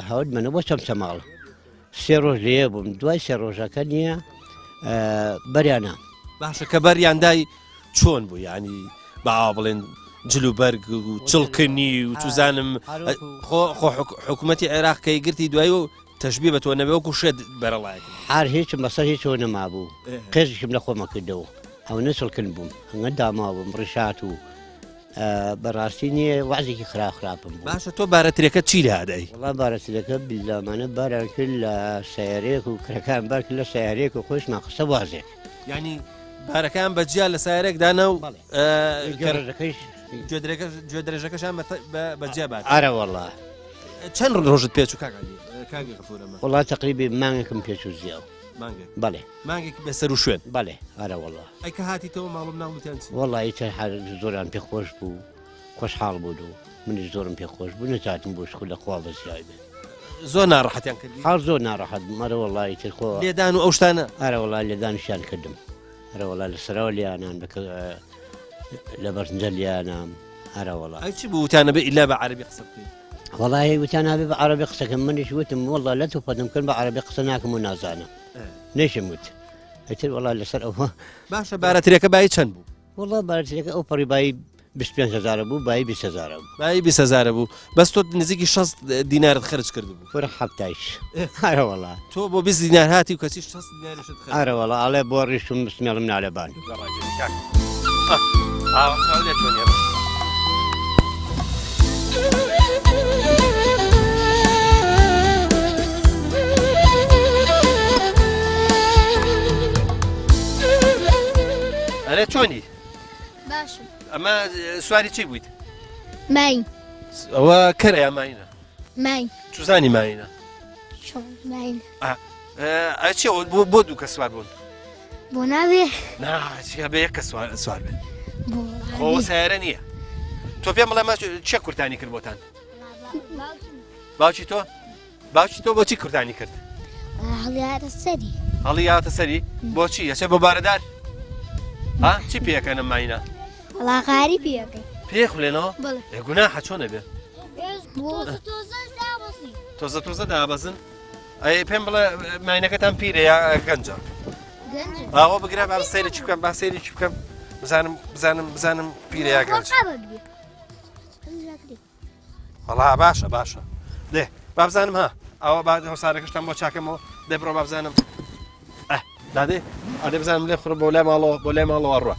هەوتمەنە بۆ چەمچەماڵ سێ ڕۆژ لێ بووم دوای سێ ڕۆژەکە نییە بەریانە باشە کە بەریاندای چۆن بوو ینی باوا بڵێن جلوبەرگ و چڵکنی و توزانم حکوومەتی عێراقکەی گرتی دوای و تەشبی بە تۆ نەبێ وەکو شێت بەرەڵایەت هەر هیچم بەسەر هیچەوە نەما بوو قێزیشم لە خۆمە کردەوە ئەو نەچڵکن بووم هەنگە داما بووم ڕشات و بەڕاستی نییە وازێکی خراپم بوو باشە تۆ بارەترێکە چی لە هەدای وڵا بارەترەکە بیلامانە باران کرد لە سیارەیەک و کرەکان بار کرد لە سیارەیەک و خۆشمان قسە وازێک ینی بارەکان بەجیا لە سایارێکدانە و گەڕەکەیش گوێ درێژەکەشان بەجیا بات ئارە وەڵا چەند ڕۆژت پێچ و کاگی غەفوورەمە وڵات تقریبی مانگێکم پێچ و زیاو بەڵێ مانگێک بەسەر و شوێن بەڵێ ئارە وەڵا ئەیکە هاتیتەوە ماڵم ناوتیان وەڵی تر زۆران پێخۆش بوو خۆشحاڵ بوو و منیش زۆرم پێخۆش بوو نەچاتم بۆ شخ لە خوا بەزیای بێ زۆر ناڕەحەتیان کردی هەڵ زۆر ناڕەحەت مەرە وەڵی تر خۆ لێدان و ئەو شتانە ئارە وەڵا لێدانشیان کردم هەرە وەڵا لە سەرەوە لیانان لە بەرزنجە لیانام هەرە وەڵا ئەی چی بوو وتانە بێ ئیلا بە عەرەبی قسە بکەیت وەڵی وتیان هەبێ بە عەرەبی قسەکەم منیش وتم وەڵا لە توپەتم کرد بە عەرەبی قسە ناکەم و نازانم نەیشم وت ئەتر وەڵا لەسەر ئەوە باشە بارەترێکە بای چەند بوو وەڵا بارەترێکە ئەو پەڕی بای 25,000 بوو بای 20,000 بوو بای 20,000 بوو بەس تۆ نزیکی 6 دینارت خرج کرد بوو وەرە حەفتایش هەرە وەڵا تۆ بۆ 20 دینار هاتی و کەسی 6 دینارشت خرج ئارە وەڵا ئاڵێ بۆ ڕیشم بسمێڵم نالەبان ئەرێ چۆنی باشم ئەمە سواری چی بوویت مای ئەوە کەرەیە ماینە مای توزانی ماینە چۆن مای ئەچی بۆ دوو کە سوار بوون بۆ ناوێ ناچی بە یەک کە سوار بێت بۆ خۆ سیارە نییە تۆ پێم بڵێ چێ کورتانی کرد بۆتان باوکی تۆ باوکی تۆ بۆچی کورتانی کرد هەڵیارە سەری هەڵی یاتە سەری بۆچی ئەچێ بۆ بارەدار ها چی پێەکەنە ماینە وڵاغاری پێەکەی پێخولێنەوە بڵێ گوناحە چۆنە بێ تۆزە دابەزن ئەی پێم بڵێ ماینەکەتان پیرە یا گەنجە ئاوە بگرە با سەیرێکی بکەم با سەیرێکی بکەم بزانم پیرە یا گەنج وەڵا باشە دێ با بزانم ها ئەوە با هەوسارەکەشتان بۆ چاکەمەوە دێ بڕۆ با بزانم دادێ ئەدێ بزانم لێ خوڕ بۆ لای ماڵەوە بۆ لای ماڵەوە ڕوە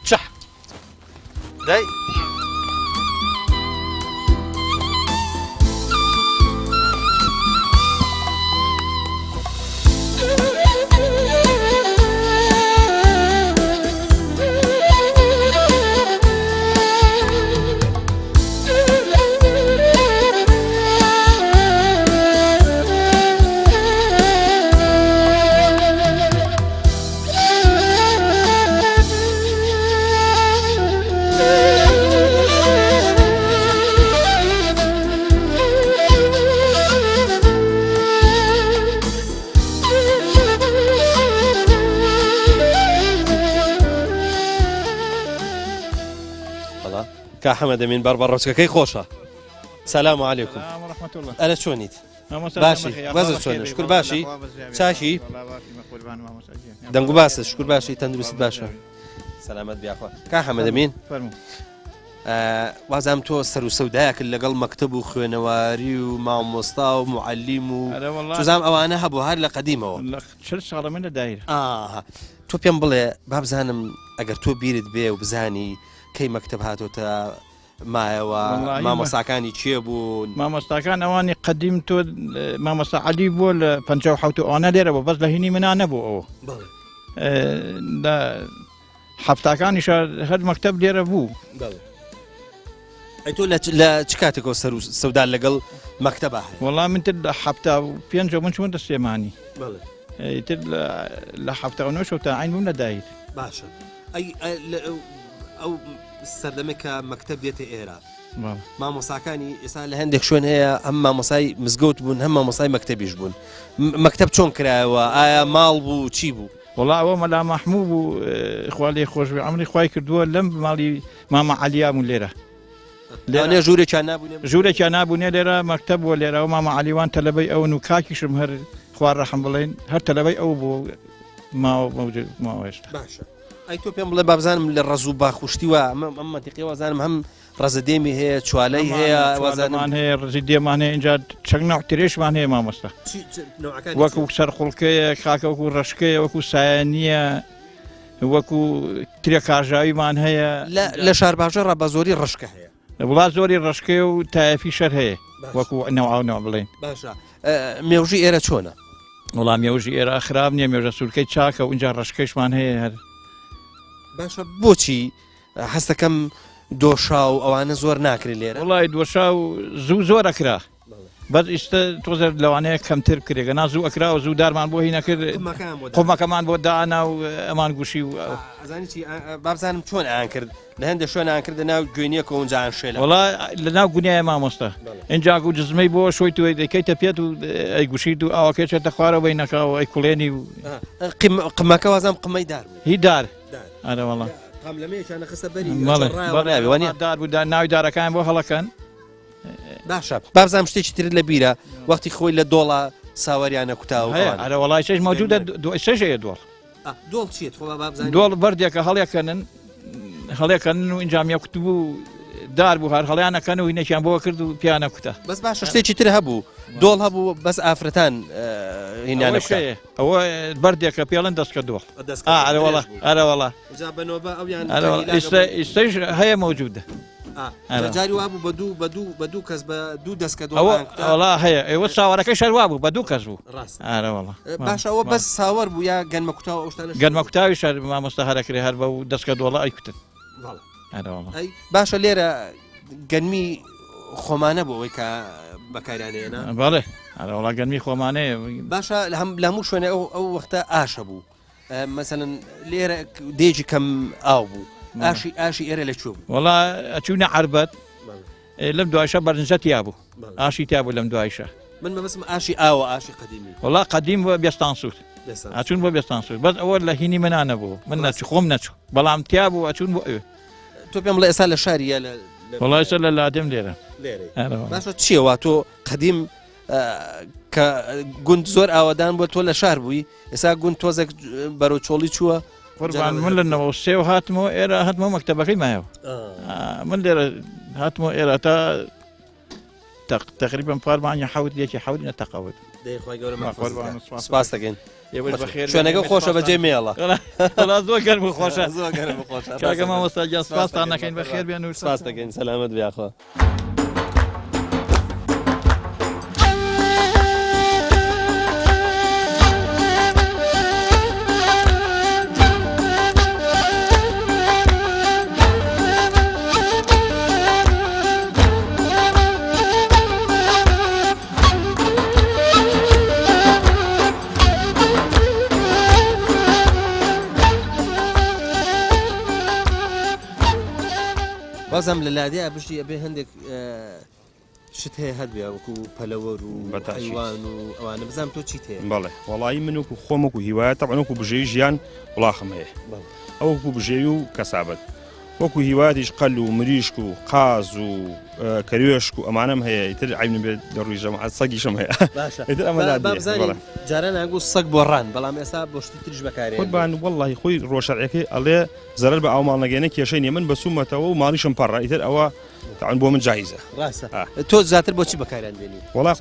چە دای کا حەمەدەمین بەڕۆچکەکەی خۆشە سەلام عەلەیکوم ئەرە چۆنیت باشی وەزت چۆنە شکر باشی چاشی دەنگ و باسە شکر باشی تەندروست باشە سەلامەت بیاخوا کا حەمەدەمین وازام تۆ سەر و سەودایەکرد لەگەڵ مەکتەب و خوێنەواری و مامۆستا و معەلیم و توزام ئەوانە هەبوو هەر لە قەدیمەوە چل ساڵە من لە دایر تۆ پێم بڵێ با بزانم ئەگەر تۆ بیرت بێ و بزانی کەی مەکتەب هاتۆتە مایەوە مامۆستاکانی چێ بوون مامۆستاکان ئەوانی قەدیم تۆ مامۆستا عەلی بۆ لە 57 ئەوانە لێرەوە بەس لە هینی منان نەبوو ئەوە لە حەفتاکانیش هەر مەکتەب لێرە بوو تۆ لە چ کاتێکەوە سەر و سەودا لەگەڵ مەکتەبە وەڵام من تر لە 75 من چوونە سلێمانی تر لە 79 تا عین بووم لەدایت باشە ئەو سەردەمێک کە مەکتەب دێتە ئێرە مامۆساکانی ئێستا لە هەندێک شوێن هەیە هەم مامۆسای مزگەوت بوون هەم مامۆسای مەکتەبیش بوون مەکتەب چۆن کرایەوە ئایا ماڵ بوو چی بوو وڵا ئەوە مەلا مەحموو بوو خوا لێ خۆش بێ ئەمری خوای کردووە لەم ماڵی مامە عەلیابوون لێرە لێرە ژوورێکیان نابوونێ لێرە مەکتەب بووە لێرەوە مامە عەلیوان تەلەبەی ئەون و کاکیشم هەر خوا ڕەحم بڵێن هەر تەلەبەی ئەو بوو ماوەێشتا باشە ئەی تۆ پێم بڵێ بابزانم لە ڕەز و باخوشتیوە ئەم مەنتیقی وازانم هەم ڕەزەدێمی هەیە چوالەی هەیە وازانمان هەیە ڕزی دێمان هەیە اینجا چەند ناو ترێشمان هەیە مامۆستا وەکو سەرخوڵکەیە کاکە وەکو ڕەشکەیە وەکو سایانیە وەکو ترێ کارژاویمان هەیە لە شار باژەڕە بە زۆری ڕشکە هەیە وڵات زۆری ڕشکێ و تایەفی شەر هەیە وەکو نەوەنەوە بڵێن باشە مێوژی ئێرە چۆنە وەڵام مێوژی ئێرە خراپ نییە مێژە سوولکەی چاکە و اینجا ڕشکەشمان هەیە هەر باشە بۆچی هەستەکەم دۆشا و ئەوانە زۆر ناکرێت لێرە وڵی دۆشا و زوو زۆر ئەکرا بەس ئیستا تۆزەر لەوانەیە کەمتر کرێگە نازوو ئەکرا و زوو دارمان بۆ هی نەکرد قۆمەکەمان بۆ دانا و ئەمان گوشی و بابزانم چۆن ئایان کرد لە هەندێک شوێن ئایان کردە ناو گوێنیەکە اونجا شێلە وڵا لە ناو گونیایە مامۆستا اینجا و جزمەی بۆ شۆی تو دەکەیتە پێت و ئەی گوشیت و ئاواکێچێتە خوارەوە بەی نەکاوە ئەی کوڵێنی و قمەکە وازام قمەی دار هی دار ئەرە وەڵا دار بوو ناوی دارەکان بۆ هەڵەکەن باشە بابزانم شتێکی تر لە بیرە وەختی خۆی لە دۆڵە ساوەریانە کوتاوە ئەرە وڵای شش مەوجودە سەژەیە دۆڵ دۆڵ چیت دۆڵ بەردێکە هەڵێکەن و ئینجامیە کوتبوو دار بوو هەر هەڵیانەکەن و هینێکیان بۆ کرد و پیانە کوتە بەس باش شتێکی تر هەبوو دۆڵ هەبوو بەس ئافرەتان هینیانە ئەوە بەردێکە پێڵەن دەستکە دۆڵ ئەرەوەڵا ئێستەش هەیە مەوجودە جاری وابوو بە دوو کەس بە دوو دەستکە دۆڵا هەیە ئێوە چاوەڕەکەی شەروا بوو بە دوو کەس بوو ئارەوەڵا باش ئەوە بەس ساوەڕ بوو یا گەنمە کوتاوە ئەوشتانە گەنمە کوتاوی شار مامۆستا هەرەکرێ هەر بە و دەستکە دۆڵە ئەیکوتن باشە لێرە گەنمی خۆمانە بۆ ئەوەی کە بەکارانێنە بەڵێ ئەرەوەڵا گەنمی خۆمانەیە باشە لە هەموو شوێنە ئەو وەختە ئاشە بوو مەسەڵەن لێرە دێجی کەم ئاو بوو ئاشی ئێرە لەکوێ بوو وەڵا ئەچوونە عەربەت لەم دوایشە بەرنجە تیا بوو ئاشی تیا بوو لەم دوایشە من بەبستم ئاشی ئاوە ئاشی قەدیمی وەڵا قەدیم بۆ بێستان سوود ئەچون بۆ بێستان سوود بەس ئەوە لە هینی منانە بوو من نەچوو خۆم نەچوو بەڵام تیا بوو ئەچون بۆ ئەوێ تۆ پێم بڵێ ئێستا لە شاریە وەڵای سەر لە لادێم لێرە باشە چیەوە تۆ قەدیم کە گوند زۆر ئاوادان بۆ تۆ لە شار بووی ئێستا گوند تۆزێک بەرەو چۆڵی چووە قوربان من لە 93 هاتمەوە ئێرە هاتمەوە مەکتەبەکەی مایەوە من لێرە هاتمەوە ئێرە تا تقریبا پارمانیا حەوت یەکی حەوت نەتەقەوت سپاس دەکەین شوێنەکە خۆشە بەجێ مێڵە زۆر گەرم و خۆشە کاکە مامۆستا گیان سپاسان نەکەین بەخێر بێن و سپاس دەکەین سەلامەت بیاخوا بازم لە لادێ بشتی ئەبێ هەندێک شت هەیە هەربێ وەکو پەلەوەر و حیوان و ئەوانە بزانم تۆ چیت هەیە بەڵێ وەڵایی من وەکو خۆم وەکو هیوایە تەبعەن وەکو بژێوی ژیان وڵاخم هەیە ئەو وەکو بژێوی و کەسابەت وەکو هیوایەتیش قەل و مریشک و قاز و کەروێشک و ئەمانەم هەیە ئیتر عیبنە بێت دەڕووی ژەماعەت سەگیشم هەیە ئیتر ئەمە لادێ جاران ئەگو سەگ بۆ ڕان بەڵام ئێستا بۆ شتی تریش بەکارێنێ قوربان وەڵڵاهی خۆی ڕۆژشەرعەکەی ئەڵێ زەرەر بە ئاو ماڵ نەگەێنە کێشەی نیە من بەسوومەتەوە و ماڵیشم پەڕە ئیتر ئەوە تاعن بۆ من جایزە تۆ زیاتر بۆچی بەکاریان بێنی وڵا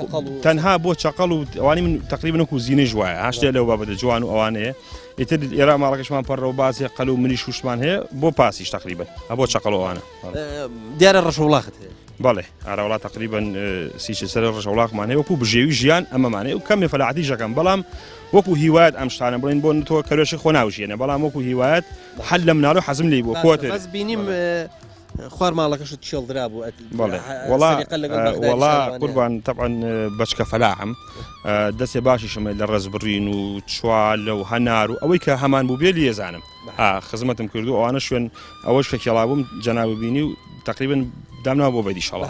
تەنها بۆ چەقەڵ و ئەوانی من تقریبا وەکو زینەی ژوایە هاشتێ لەو بابەتە جوان و ئەوانەیە ئیتر ئێرا ماڵەکەشمان پەڕە و بازێ قەل و منیش وشمان هەیە بۆ پاسیش تقریبا ئەبۆ چقەڵەوانە دیارە ڕەشەوڵاقت هەیە بەڵێ ئاراوڵات تقریبا سیچە سەر ڕەشەوڵاقمان هەیە وەکو بژێوی ژیان ئەمەمانەیە و کەمێ فەلاحەتی ژەکەم بەڵام وەکو هیوایەت ئەم شتانە بڵین بۆ تۆ کەرێشی خۆ ناوژێنە بەڵام وەکو هیوایەت حەل لە مناڵ و حەزم لێ بۆ کۆتر بەس بینیم خوار ماڵەکەشت چێڵدرا بوو بەڵێ وڵا قوربان تەبعەن بەچکە فەلاحم دەستێ باشیشمە لە ڕێزبڕین و چوال و هەنار و ئەوەی کە هەمان بوو بێ لێزانم خزمەتم کردو ئەوانە شوێن ئەوەش کە کێڵابووم جەناوی بینی و تقریبا دامنا بۆ بەدی شەڵا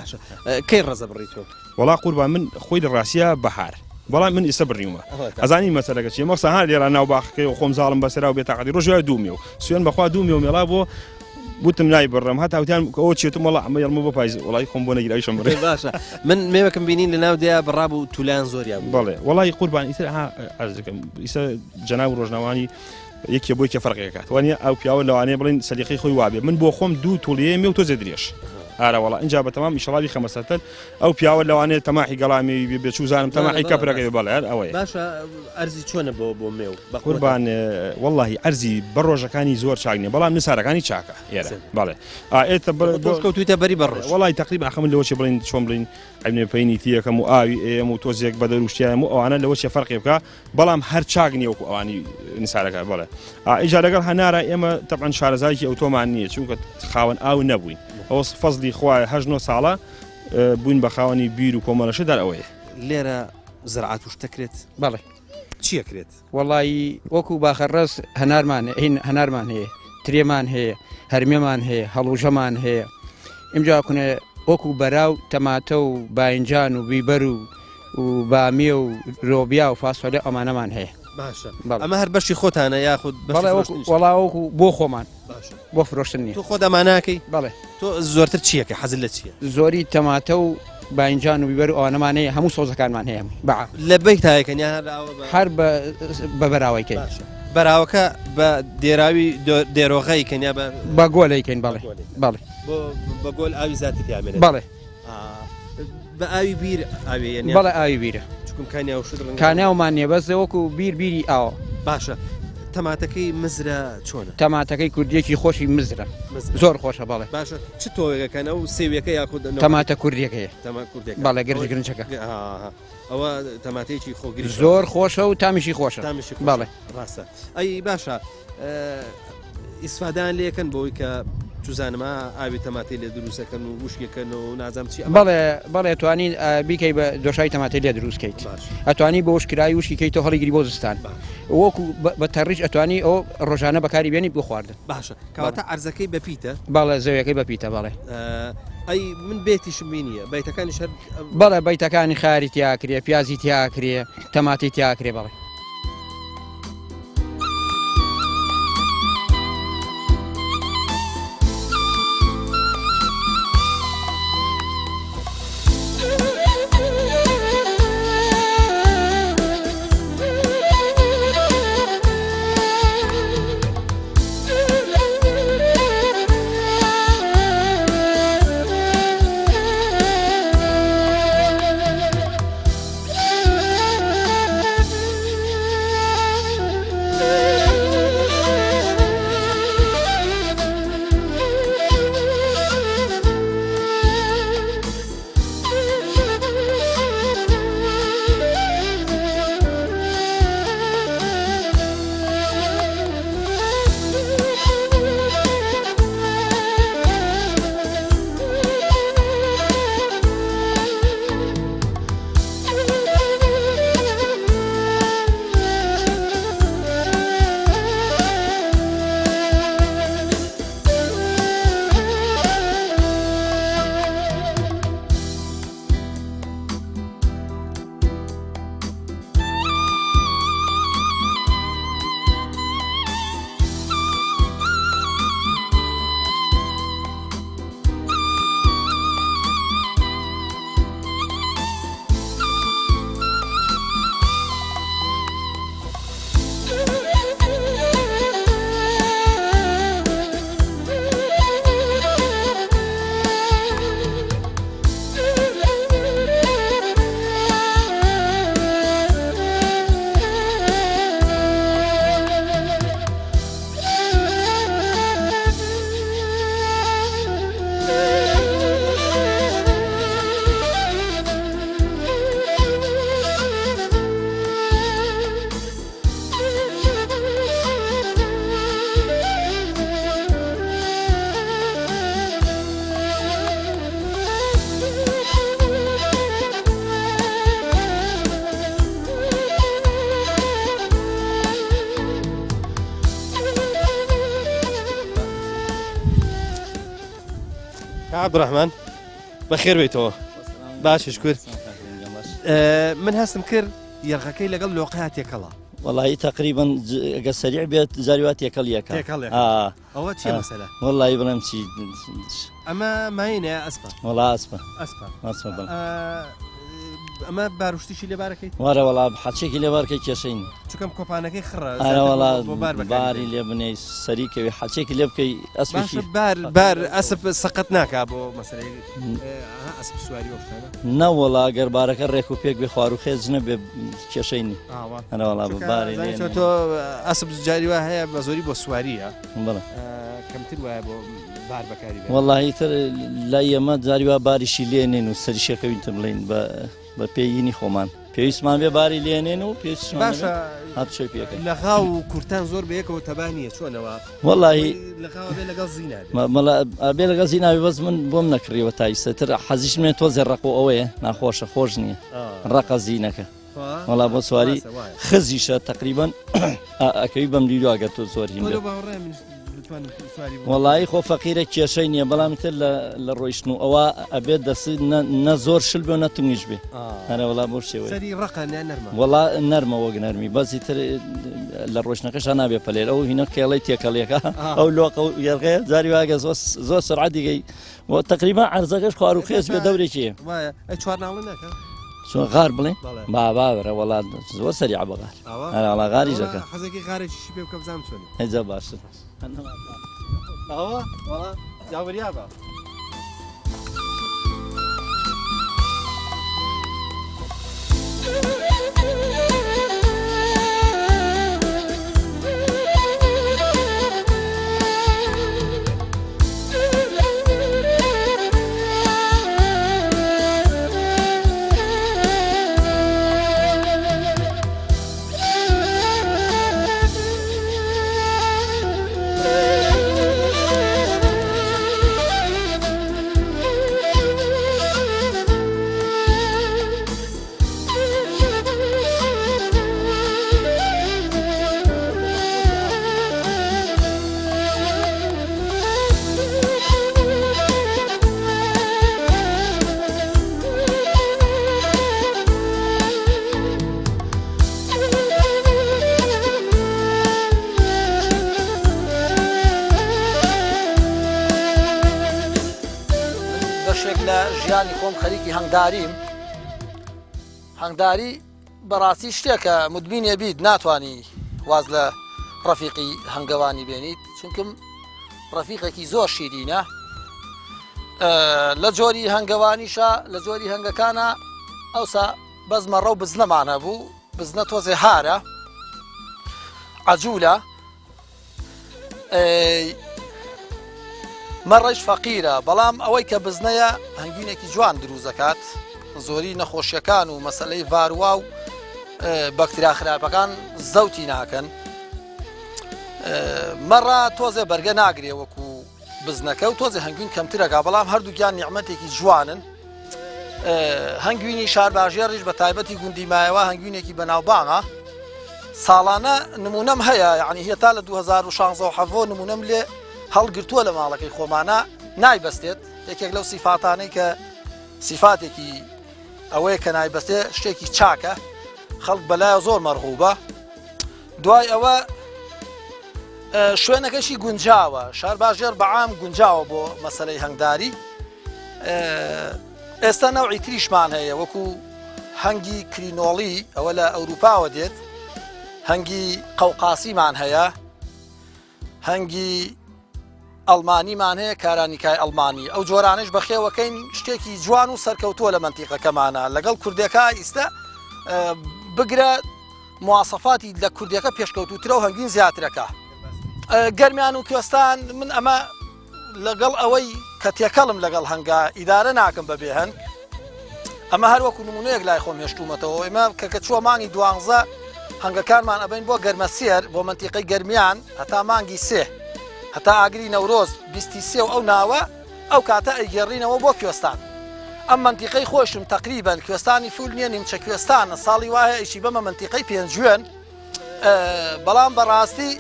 کەی ڕەزە بڕیتەوە وڵا قوربان من خۆی لە ڕاستیە بەهار بەڵام من ئێستا بڕیمە ئەزانی مەسەلەکە چیە مەخسە هەر لێرە ناو باخەکەی و خۆم زاڵم بەسەرا و بێتاقەتی ڕۆژێ دوومێ و سوێن بەخوا دوومێ و مێڵا بۆ وتم نای بڕم هەتا وتیان ئەوە چێتم وڵا ئەمە یڵمە بۆ پایز وڵی خۆم بۆ نەگیراویشم بڕێ باشە من مێوەکەم بینین لە ناو دیا بڕاب و تولان زۆریان بەڵێ وڵی قوربان ئیتر ئەرزەکەم ئیسە جەناو ڕۆژناوانی یەکێ بۆی کە فەرقێکات وانە ئەو پیاوە لەوانەیە بڵین سەلیقەی خۆی وابێ من بۆ خۆم دوو توڵیە مێ و تۆ زێ درێژ ئارە وڵا اینجا بە تەمام ئیشەڵاوی خەمەسەتەر ئەو پیاوە لەوانەیە تەماحی گەڵامی بێچوو زانم تەماحی کەپرەکەی بەڵێ ئەوەیە باشە ئەرزی چۆنە بۆ مێو قوربان وەڵڵاهی ئەرزی بە ڕۆژەکانی زۆر چاکنێ بەڵام نسارەکانی چاکە ئێرە بەڵێ ئێتە کەوتویتە بەری بەڕۆژ وڵی تقریبا ئەخەمن لەوە چێ بڵین چۆن بڵین ئەبنێ پەینی تیەکەم و ئاوی ئێم و تۆزێک بە دەروشتیایم و ئەوانە لەوە چێ فەرقی بکە بەڵام هەر چاک نییە وەکو ئەوانی نسارەکە بڵێ ئیجا لەگەڵ هەنارە ئێمە تەبعەن شارەزایکی ئەوتۆمان نییە چونکە خاوەن ئاو نەبووین ئەوە فەزلی خوایە 8 ساڵە بووین بە خاوەنی بیر و کۆمەڵەشە دەر ئەوەیە لێرە زراعات وشتەکرێت بەڵێ چیەکرێت وەڵی وەکو باخەڕەس هەنارمان هەنارمان هەیە ترێمان هەیە هەرمێمان هەیە هەڵوژەمان هەیە ئەمجا کوێ وەکو بەراو تەماتە و باینجان و بیبەر و بامیە و ڕۆبیا و فاسفۆلێ ئەمانەمان هەیە باشە ئەمە هەر بەشی خۆتانە یاخود وەڵا وەکو بۆ خۆمان بۆ فرۆشتن نیە تۆ خۆ دەماناکەی بەڵێ تۆ زۆرتر چیەکە حەزل لە چیە زۆری تەماتە و باینجان و بیبەر و ئەوانەمانەیە هەموو سۆزەکانمان هەیە لە بەی تایەکەن هەر بە بەراوەیکەی بەراوەکە بە دێراوی دێرۆغەی کەنیا بە گۆلەیکەین بەڵێ بەڵێ بە گۆل ئاوی زیاتی تیامێنێت بەڵێ بە ئاوی بیر ئاوی بەڵێ ئاوی بیرە کانیاومان نییە بەس وەکو بیری ئاوە باشە تەماتەکەی مزرە چۆنە تەماتەکەی کوردیەکی خۆشی مزرە زۆر خۆشە بەڵێ باشە چ تۆیەکەنە و سێویەکە یاخود تەماتە کوردیەکەیە بەڵێ گەرجی گرنجەکە ئەوە تەماتەیەکی خۆگری زۆر خۆشە و تامیشی خۆشە بەڵێ ڕاستە ئەی باشە ئیسفادان لێکەن بۆی کە توزانمە ئاوی تەماتی لێ دروستەکەن و وشکەکەن و نازام چی بەڵێ توانین بیکەی بە دۆشای تەماتی لێ دروستکەیت ئەتوانی بە وشکرایی وشکیکەیتەوە هەڵیگیری بۆ زستان وەکو بە تەڕیج ئەتوانی ئەو ڕۆژانە بەکاری بێنی بۆ خواردن باشە کەواتە ئەرزەکەی بەپیتە بەڵێ زەویەکەی بەپیتە بەڵێ ئەی من بێتیشم بینیە بەیتەکانیش هەر بەڵێ بەیتەکانی خاری تیاکرێ پیازی تیاکرێ تەماتی تیاکرێ بەڵێ عبدڕحمان بەخێر بێتەوە باشش کرد من هەستم کرد یەرغەکەی لەگەڵ لۆقەیە تێکەڵە والله تقريبا اگه سريع بيت زاروات يكل يكا ئەوە چی مەسەلە والله برمشي ئەمە ماینە ئەسپە والله اسبه ئەمە باروشتیشی لێبارەکەی وارە والله حچێکی لێبارکەی کێشین چکەم کۆپانەکەی خڕە والله باری لێ بنێ سەریکەوی حچێکی لێ بکەی ئەسپی بار ئەسپ سەقەت ناکا بۆ مەسەلەی ئەسپ سواری وەختانە نەوەڵا گەربارەکە ڕێک و پێک بێ خوار و خێز نەبێ کێشەینی ئەنە وڵا باری لێ تۆ ئەسپ جاری وا هەیە بە زۆری بۆ سواریە بەڵێ کەمتر وایە بۆ بار بەکاری بێت والله تر لای ئەمە جاری وا باریشی لێنێن و سەریشەکەوینتە بڵین بە پێیینی خۆمان پێویستمان بێ باری لێنێن و پێویستمان هات شوی پێەکەی لە خاو و کورتان زۆر بەیەکەوە تەبانیە چۆنەوە والله لەگەڵ زینابێ بێ لەگەڵ زیناوی بەس من بۆم نەکڕیوە تایسەتر حەزیش منێ تۆزێ ڕق و ئەوەیە ناخۆشە خۆش نییە ڕقە زینەکە وڵا بۆ سواری خزیشە تقریبان ئەکەوی بەم لیرو ئەگەر تۆ زۆر هیم وڵی خۆ فەقیرە کێشەی نییە بەڵام تر لە ڕۆیشتن و ئەوە ئەبێت دەست نە زۆر شل بێ نەتونیش بێ هەرە وڵا بۆ شێوە وڵا نەرمە وەک نەرمی بەزی تر لە ڕۆشنەکەش نابێ پەلێر ئەو هینە کێڵی تێکەڵیەکە ئەو لۆقە و یێرغەیە جاری واگە زۆر سرعەتیگەی تقریبا عەرزەکەش خوار و خێز بێ دەورێکیە چوار ناڵە ناکە چۆن غار بڵێ باباڕە وڵات زۆر سەریع بەغار هەراڵا غاری ژەکە حەزێکی غارێکیشی پێ بکە بزانم چۆن هێجا باشتر ئەوە جاوەریا بە ژیانی خۆم خەریکی هەنگداریم هەنگداری بەڕاستی شتێکە مدمینێ بیت ناتوانی واز لە ڕەفیقی هەنگەوانی بێنیت چونکم ڕەفیقێکی زۆر شیرینە لە جۆری هەنگەوانیشە لە جۆری هەنگەکانە ئەوسا بەزمەڕە و بزنەمانە بوو بزنە تۆزێ هارە عەجوولە مەڕەش فەقیرە بەڵام ئەوەی کە بزنەیە هەنگوینێکی جوان دروزەکات زۆری نەخۆشیەکان و مەسەلەی ڤاروا و بەکتریا خراپەکان زەوتی ناکەن مەڕە تۆزێ بەرگە ناگرێ وەکو بزنەکە و تۆزێ هەنگوین کەمترەکە بەڵام هەردووکیان نیعمەتێکی جوانن هەنگوینی شارباژێڕیش بە تایبەتی گوندی مایەوە هەنگوینێکی بەناوبانە ساڵانە نمونەم هەیە یعنی هێتا لە 2016 نمونەم لێ هەڵگرتووە لە ماڵەکەی خۆمانە نایبەستێت یەکێک لەو سیفاتانەی کە سیفاتێکی ئەوەیە کە نایبەستێ شتێکی چاکە خەڵک بەلایە زۆر مەرغوبە دوای ئەوە شوێنەکەشی گونجاوە شارباژێر بەعام گونجاوە بۆ مەسەلەی هەنگداری ئێستا نەوعی تریشمان هەیە وەکو هەنگی کرینۆڵی ئەوە لە ئەوروپاوە دێت هەنگی قەوقاسیمان هەیە هەنگی ئەڵمانیمان هەیە کارانیکای ئەڵمانی ئەو جۆرانش بەخێوەکەین شتێکی جوان و سەرکەوتووە لە منتیقەکەمانە لەگەڵ کوردەکە ئیستا بگرە مواسەفاتی لە کوردەکە پێشکەوتوترە و هەنگوین زیاترەکە گەرمیان و کوێستان من ئەمە لەگەڵ ئەوەی کە تێکەڵم لەگەڵ هەنگا ئیدارە ناکەم بەبێ هەن ئەمە هەروەکو نمونەیەک لای خۆم هێشتومەتەوە ئێمە کە چووە مانگی 12 هەنگەکانمان ئەبین بۆ گەرمە سێر بۆ منتیقەی گەرمیان هەتا مانگی سێ هەتا ئاگری نەورۆز 23 و ئەو ناوە ئەو کاتە ئەیگەڕینەوە بۆ کوێستان ئەم منتیقەی خۆشم تقریبان کوێستانی فول نییە نیمچە کوێستانە ساڵی وایە ئیشی بەمە منتیقەی پێنجوێن بەڵام بەڕاستی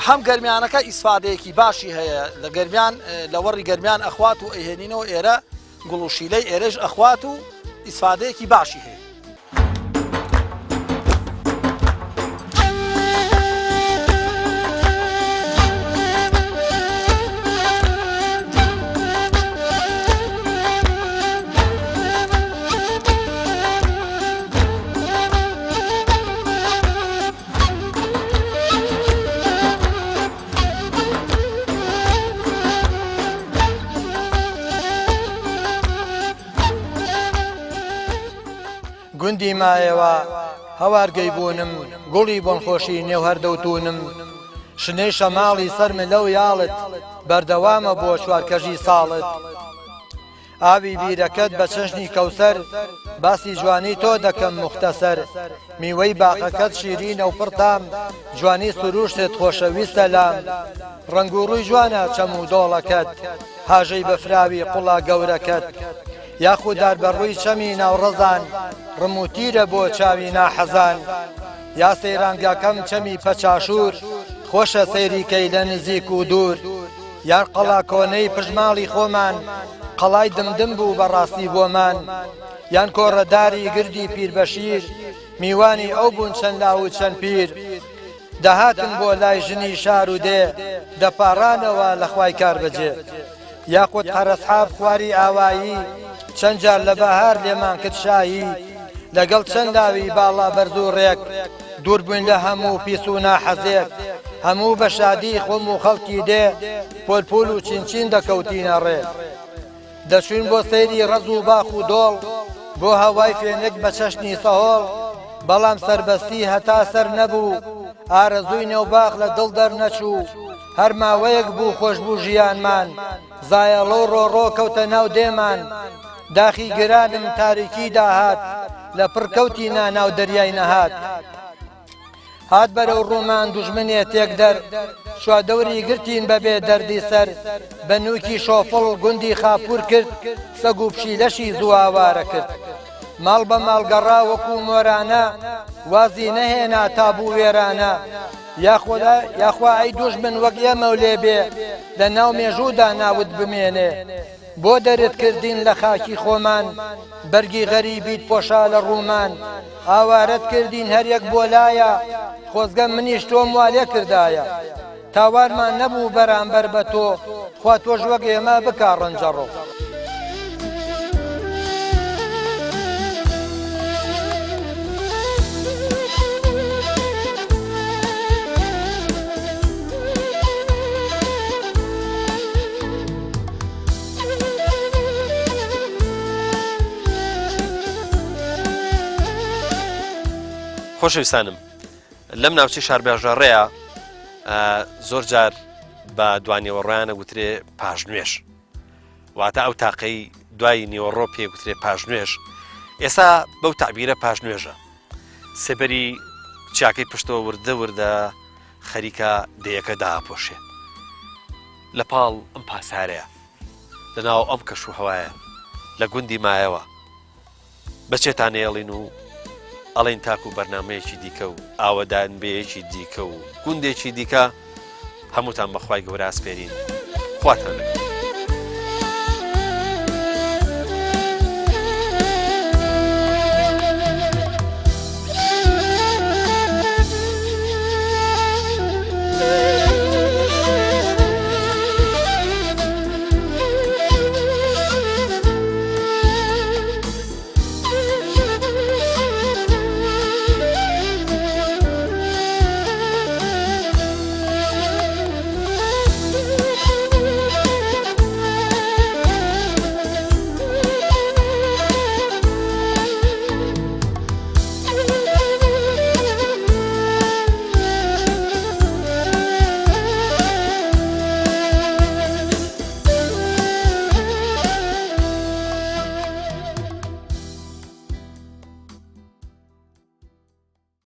هەم گەرمیانەکە ئیسفادەیەکی باشی هەیە لە گەرمیان لە وەڕی گەرمیان ئەخوات و ئەهێنینەوە ئێرە گوڵوشیلەی ئێرەش ئەخوات و ئیسفادەیەکی باشی هەیە. گوندی مایەوە هەوارگەی بوونم گوڵی بۆنخۆشی نێو هەردەوتونم شنەی شەماڵی سەرمە لەو یاڵت بەردەوامە بۆ چوارکەژی ساڵت ئاوی بیرەکەت بە چەشنی کەوسەر باسی جوانی تۆ دەکەم مختەسەر میوەی باقەکەت شیرینە و پڕتام جوانی سروشتت خۆشەویستە لام ڕنگ و ڕووی جوانە چەم و دۆڵەکەت هاژەی بەفراوی قوڵا گەورەکەت یاخودار بەڕووی چەمی ناوڕەزان ڕموتیرە بۆ چاوی ناحەزان یا سەیرانگاکەم چەمی پەچاشور خۆشە سەیریکەی لە نزیک و دوور یان قەڵا کۆنەی پژماڵی خۆمان قەڵای دمدم بوو بەڕاستی بۆمان یان کۆڕەداری گردی پیربەشیر میوانی ئەو بوون چەند لاو و چەند پیر دەهاتن بۆ لای ژنی شار و دێ دەپارانەوە لە خوای کار بەجێ یاقوت هەرەسحاب خواری ئاوایی چەند جار لە بەهار لێمان کرد شایی لەگەڵ چەند لاوی باڵا بەرز و ڕێک دوور بووین لە هەموو پیس و ناحەزێک هەموو بە شادی خۆم و خەڵکی دێ پۆلپۆل و چینچین دەکەوتینە ڕێ دەچوین بۆ سەیری ڕەز و باخ و دۆڵ بۆ هەوای فێنک بە چەشنی سەهۆڵ بەڵام سەربەستی هەتا سەر نەبوو ئارەزووی نێوباخ لە دڵ دەرنەچوو هەر ماوەیەک بوو خۆش بوو ژیانمان زایەڵە و ڕۆڕۆ کەوتە ناو دێمان داخی گرانم تاریکی داهات لە پڕکەوتی ناو دەریای نەهات هات بەرەو ڕوومان دوژمنێ تێک دەر شوادەوری گرتین بەبێ دەردی سەر بە نووکی شۆفڵ گوندی خاپور کرد سەگ و پشیلەشی زوواوارە کرد ماڵ بە ماڵگەڕا وەکو مۆرانە وازی نەهێنا تابوو وێرانە یاخوا ئەی دوژمن وەک ئێمە و لێبێ لە ناو مێژوودا ناوت بمێنێ بۆ دەرت کردین لە خاکی خۆمان بەرگی غەریبیت پۆشا لە ڕوومان ئاوارەت کردین هەریەک بۆ لایە خۆزگە منیش تۆم وا لێ کردایە تاوانمان نەبوو بەرامبەر بە تۆ خوا تۆش وەک ئێمە بکا ڕەنجەڕۆ خۆشەویستانم لەم ناوچەی شاربێژەڕێیە زۆر جار بە دوانیوەڕۆیانە گوترێ پاژنوێژ واتە ئەو تاقەی دوای نیوەڕۆ پێ گوترێ پاژنوێژ ئێستا بەو تعبیرە پاژنوێژە سێبەری چاکەی پشتەوە وردە وردە خەریکە دەیەکە داپۆشێ لە پاڵ ئەم پاسارەیە لەناو ئەم کەش و هەوایە لە گوندی مایەوە بەچێتان ێڵین و ئەڵێن تاکو و بەرنمەیەکی دیکە و ئاوەدانبەیەکی دیکە و گوندێکی دیکە هەمووتان بەخوای گەورە ئاسپێرین خواتان لەگەڵ